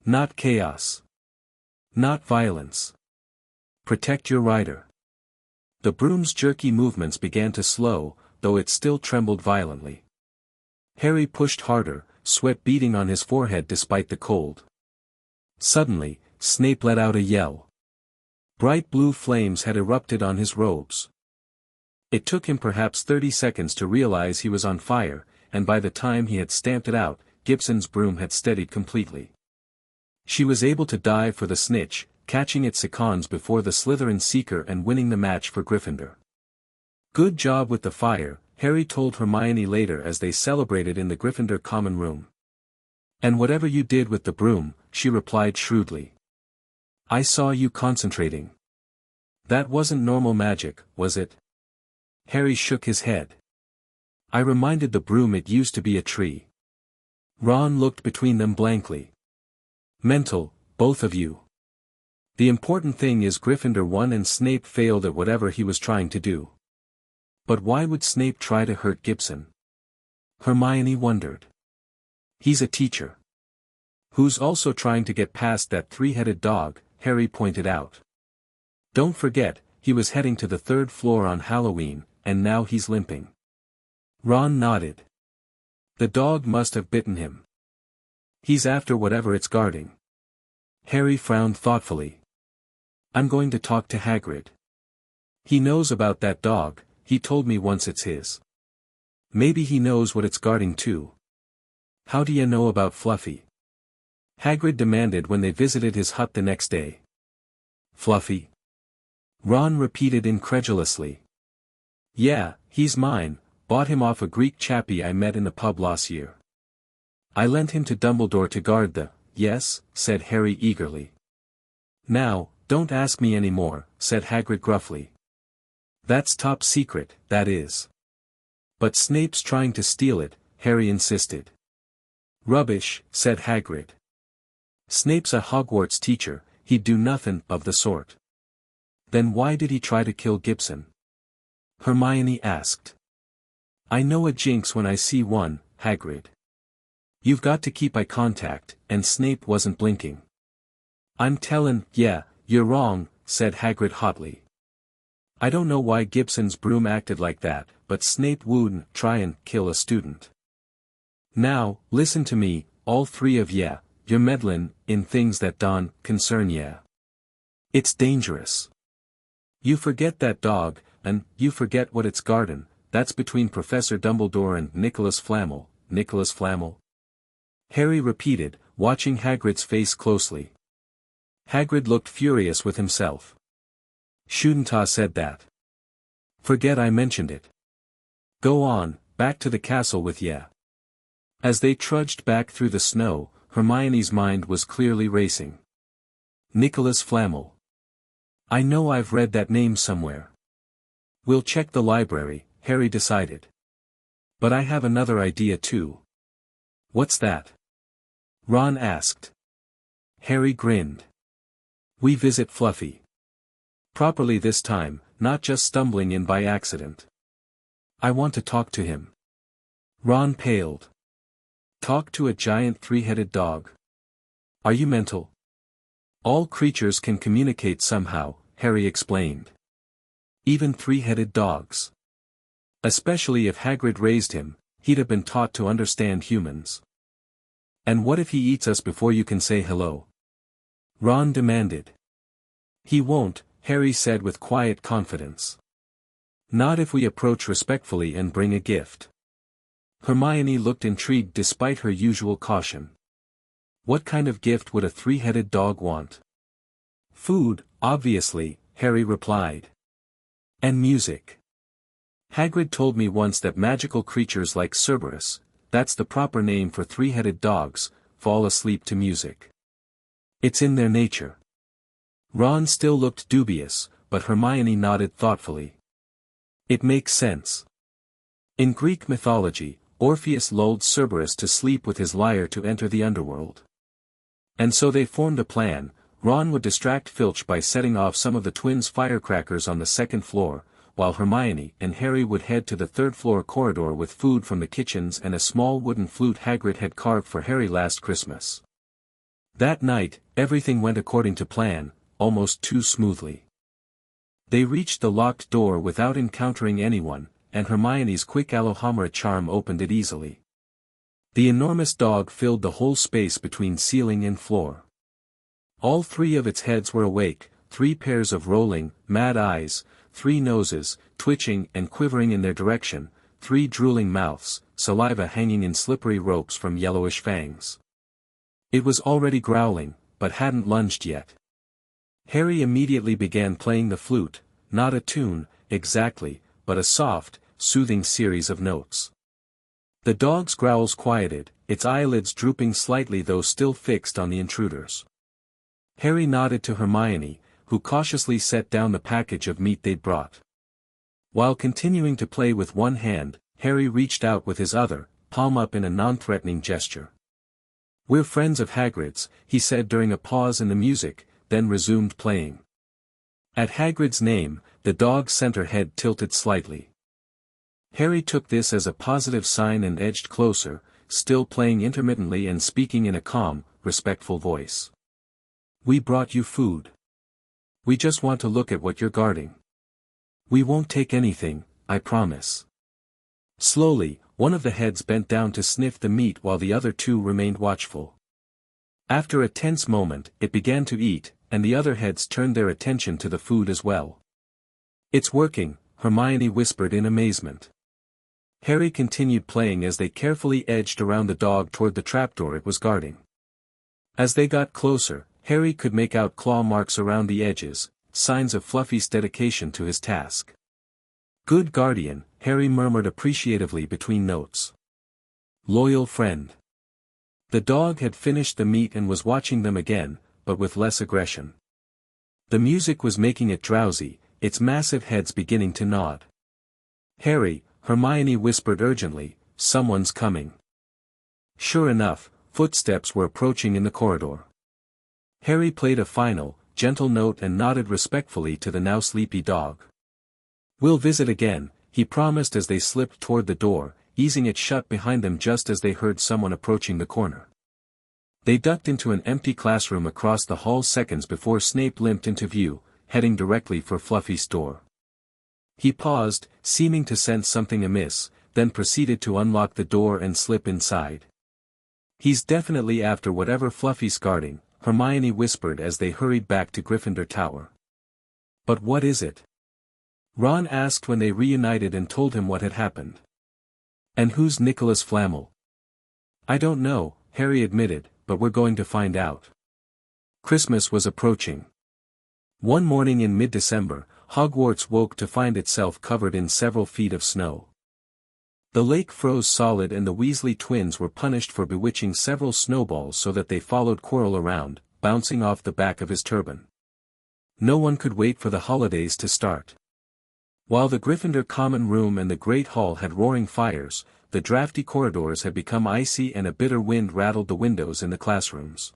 Not chaos. Not violence. Protect your rider." The broom's jerky movements began to slow, though it still trembled violently. Harry pushed harder, sweat beading on his forehead despite the cold. Suddenly, Snape let out a yell. Bright blue flames had erupted on his robes. It took him perhaps 30 seconds to realize he was on fire, and by the time he had stamped it out, Gibson's broom had steadied completely. She was able to dive for the snitch, catching its seconds before the Slytherin seeker and winning the match for Gryffindor. "Good job with the fire," Harry told Hermione later as they celebrated in the Gryffindor common room. "And whatever you did with the broom," she replied shrewdly. "I saw you concentrating. That wasn't normal magic, was it?" Harry shook his head. "I reminded the broom it used to be a tree." Ron looked between them blankly. "Mental, both of you. The important thing is Gryffindor won and Snape failed at whatever he was trying to do." But why would Snape try to hurt Gibson? Hermione wondered. "He's a teacher. Who's also trying to get past that three-headed dog," Harry pointed out. Don't forget, he was heading to the third floor on Halloween, and now he's limping. Ron nodded. The dog must have bitten him. He's after whatever it's guarding. Harry frowned thoughtfully. I'm going to talk to Hagrid. He knows about that dog, he told me once it's his. Maybe he knows what it's guarding too. How do you know about Fluffy? Hagrid demanded when they visited his hut the next day. Fluffy? Ron repeated incredulously. Yeah, he's mine, bought him off a Greek chappie I met in the pub last year. I lent him to Dumbledore to guard the, yes, said Harry eagerly. Now, don't ask me any more, said Hagrid gruffly. That's top secret, that is. But Snape's trying to steal it, Harry insisted. Rubbish, said Hagrid. Snape's a Hogwarts teacher, he'd do nothing of the sort. Then why did he try to kill Gibson? Hermione asked. I know a jinx when I see one, Hagrid. You've got to keep eye contact, and Snape wasn't blinking. I'm tellin', yeah, you're wrong, said Hagrid hotly. I don't know why Gibson's broom acted like that, but Snape wouldn't try and kill a student. Now, listen to me, all three of ya, you're meddlin' in things that don't concern ya. It's dangerous. You forget that dog, and you forget what it's guardin', that's between Professor Dumbledore and Nicholas Flamel, Nicholas Flamel? Harry repeated, watching Hagrid's face closely. Hagrid looked furious with himself. Shouldn't I said that? Forget I mentioned it. Go on, back to the castle with ya. As they trudged back through the snow, Hermione's mind was clearly racing. Nicholas Flamel. I know I've read that name somewhere. We'll check the library, Harry decided. But I have another idea too. What's that? Ron asked. Harry grinned. We visit Fluffy. Properly this time, not just stumbling in by accident. I want to talk to him. Ron paled. Talk to a giant three-headed dog. Are you mental? All creatures can communicate somehow, Harry explained. Even three-headed dogs. Especially if Hagrid raised him, he'd have been taught to understand humans. And what if he eats us before you can say hello? Ron demanded. He won't, Harry said with quiet confidence. Not if we approach respectfully and bring a gift. Hermione looked intrigued despite her usual caution. What kind of gift would a three-headed dog want? Food, obviously, Harry replied. And music. Hagrid told me once that magical creatures like Cerberus, that's the proper name for three-headed dogs, fall asleep to music. It's in their nature. Ron still looked dubious, but Hermione nodded thoughtfully. It makes sense. In Greek mythology, Orpheus lulled Cerberus to sleep with his lyre to enter the underworld. And so they formed a plan. Ron would distract Filch by setting off some of the twins' firecrackers on the second floor, while Hermione and Harry would head to the third-floor corridor with food from the kitchens and a small wooden flute Hagrid had carved for Harry last Christmas. That night, everything went according to plan, almost too smoothly. They reached the locked door without encountering anyone, and Hermione's quick Alohomora charm opened it easily. The enormous dog filled the whole space between ceiling and floor. All three of its heads were awake, 3 pairs of rolling, mad eyes, 3 noses, twitching and quivering in their direction, 3 drooling mouths, saliva hanging in slippery ropes from yellowish fangs. It was already growling, but hadn't lunged yet. Harry immediately began playing the flute, not a tune, exactly, but a soft, soothing series of notes. The dog's growls quieted, its eyelids drooping slightly though still fixed on the intruders. Harry nodded to Hermione, who cautiously set down the package of meat they'd brought. While continuing to play with one hand, Harry reached out with his other, palm up in a non-threatening gesture. We're friends of Hagrid's, he said during a pause in the music, then resumed playing. At Hagrid's name, the dog's center head tilted slightly. Harry took this as a positive sign and edged closer, still playing intermittently and speaking in a calm, respectful voice. We brought you food. We just want to look at what you're guarding. We won't take anything, I promise. Slowly, one of the heads bent down to sniff the meat while the other two remained watchful. After a tense moment, it began to eat, and the other heads turned their attention to the food as well. It's working, Hermione whispered in amazement. Harry continued playing as they carefully edged around the dog toward the trapdoor it was guarding. As they got closer, Harry could make out claw marks around the edges, signs of Fluffy's dedication to his task. Good guardian, Harry murmured appreciatively between notes. Loyal friend. The dog had finished the meat and was watching them again, but with less aggression. The music was making it drowsy, its massive heads beginning to nod. Harry, Hermione whispered urgently, someone's coming. Sure enough, footsteps were approaching in the corridor. Harry played a final, gentle note and nodded respectfully to the now sleepy dog. We'll visit again, he promised as they slipped toward the door, easing it shut behind them just as they heard someone approaching the corner. They ducked into an empty classroom across the hall seconds before Snape limped into view, heading directly for Fluffy's door. He paused, seeming to sense something amiss, then proceeded to unlock the door and slip inside. He's definitely after whatever Fluffy's guarding, Hermione whispered as they hurried back to Gryffindor Tower. But what is it? Ron asked when they reunited and told him what had happened. And who's Nicholas Flamel? I don't know, Harry admitted, but we're going to find out. Christmas was approaching. One morning in mid-December, Hogwarts woke to find itself covered in several feet of snow. The lake froze solid and the Weasley twins were punished for bewitching several snowballs so that they followed Quirrell around, bouncing off the back of his turban. No one could wait for the holidays to start. While the Gryffindor Common Room and the Great Hall had roaring fires, the drafty corridors had become icy and a bitter wind rattled the windows in the classrooms.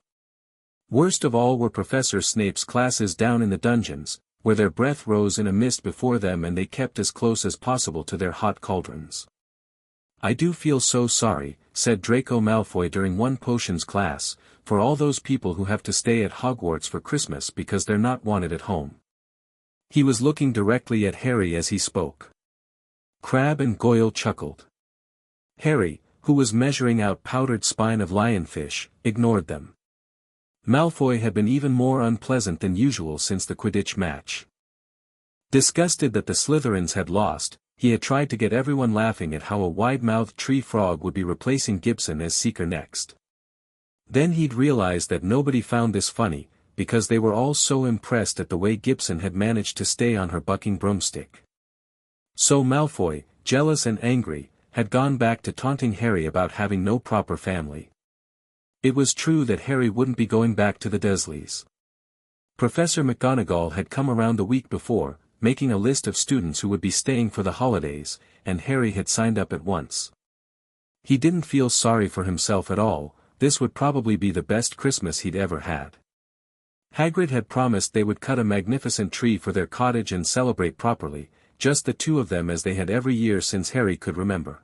Worst of all were Professor Snape's classes down in the dungeons, where their breath rose in a mist before them and they kept as close as possible to their hot cauldrons. I do feel so sorry, said Draco Malfoy during one potions class, for all those people who have to stay at Hogwarts for Christmas because they're not wanted at home. He was looking directly at Harry as he spoke. Crabbe and Goyle chuckled. Harry, who was measuring out powdered spine of lionfish, ignored them. Malfoy had been even more unpleasant than usual since the Quidditch match. Disgusted that the Slytherins had lost, he had tried to get everyone laughing at how a wide-mouthed tree frog would be replacing Gibson as Seeker next. Then he'd realized that nobody found this funny, because they were all so impressed at the way Gibson had managed to stay on her bucking broomstick. So Malfoy, jealous and angry, had gone back to taunting Harry about having no proper family. It was true that Harry wouldn't be going back to the Dursleys. Professor McGonagall had come around the week before, making a list of students who would be staying for the holidays, and Harry had signed up at once. He didn't feel sorry for himself at all, this would probably be the best Christmas he'd ever had. Hagrid had promised they would cut a magnificent tree for their cottage and celebrate properly, just the two of them as they had every year since Harry could remember.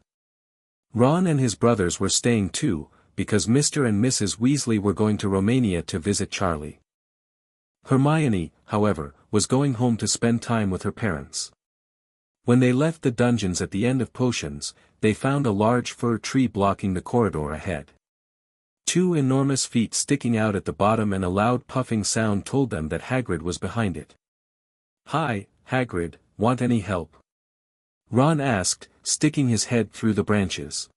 Ron and his brothers were staying too, because Mr. and Mrs. Weasley were going to Romania to visit Charlie. Hermione, however, was going home to spend time with her parents. When they left the dungeons at the end of potions, they found a large fir tree blocking the corridor ahead. Two enormous feet sticking out at the bottom and a loud puffing sound told them that Hagrid was behind it. "Hi, Hagrid, want any help?" Ron asked, sticking his head through the branches.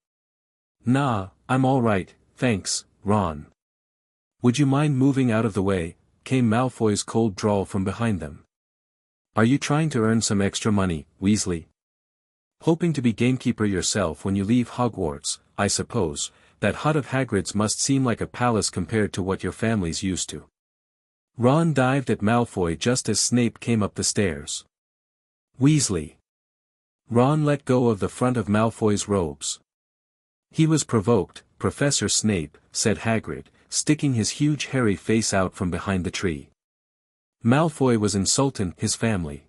"Nah, I'm all right, thanks, Ron." "Would you mind moving out of the way?" came Malfoy's cold drawl from behind them. "Are you trying to earn some extra money, Weasley? Hoping to be gamekeeper yourself when you leave Hogwarts, I suppose. That hut of Hagrid's must seem like a palace compared to what your family's used to." Ron dived at Malfoy just as Snape came up the stairs. "Weasley!" Ron let go of the front of Malfoy's robes. "He was provoked, Professor Snape," said Hagrid, sticking his huge hairy face out from behind the tree. "Malfoy was insulting his family."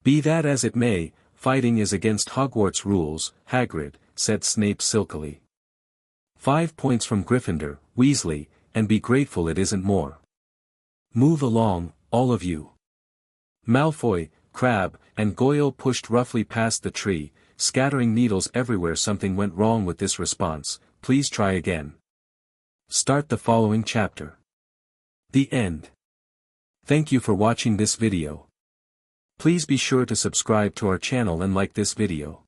"Be that as it may, fighting is against Hogwarts rules, Hagrid," said Snape silkily. 5 points from Gryffindor, Weasley, and be grateful it isn't more. "Move along, all of you. Malfoy, Crabbe, and Goyle pushed roughly past the tree, scattering needles everywhere. Something went wrong with this response, please try again. Start the following chapter. The end. Thank you for watching this video. Please be sure to subscribe to our channel and like this video.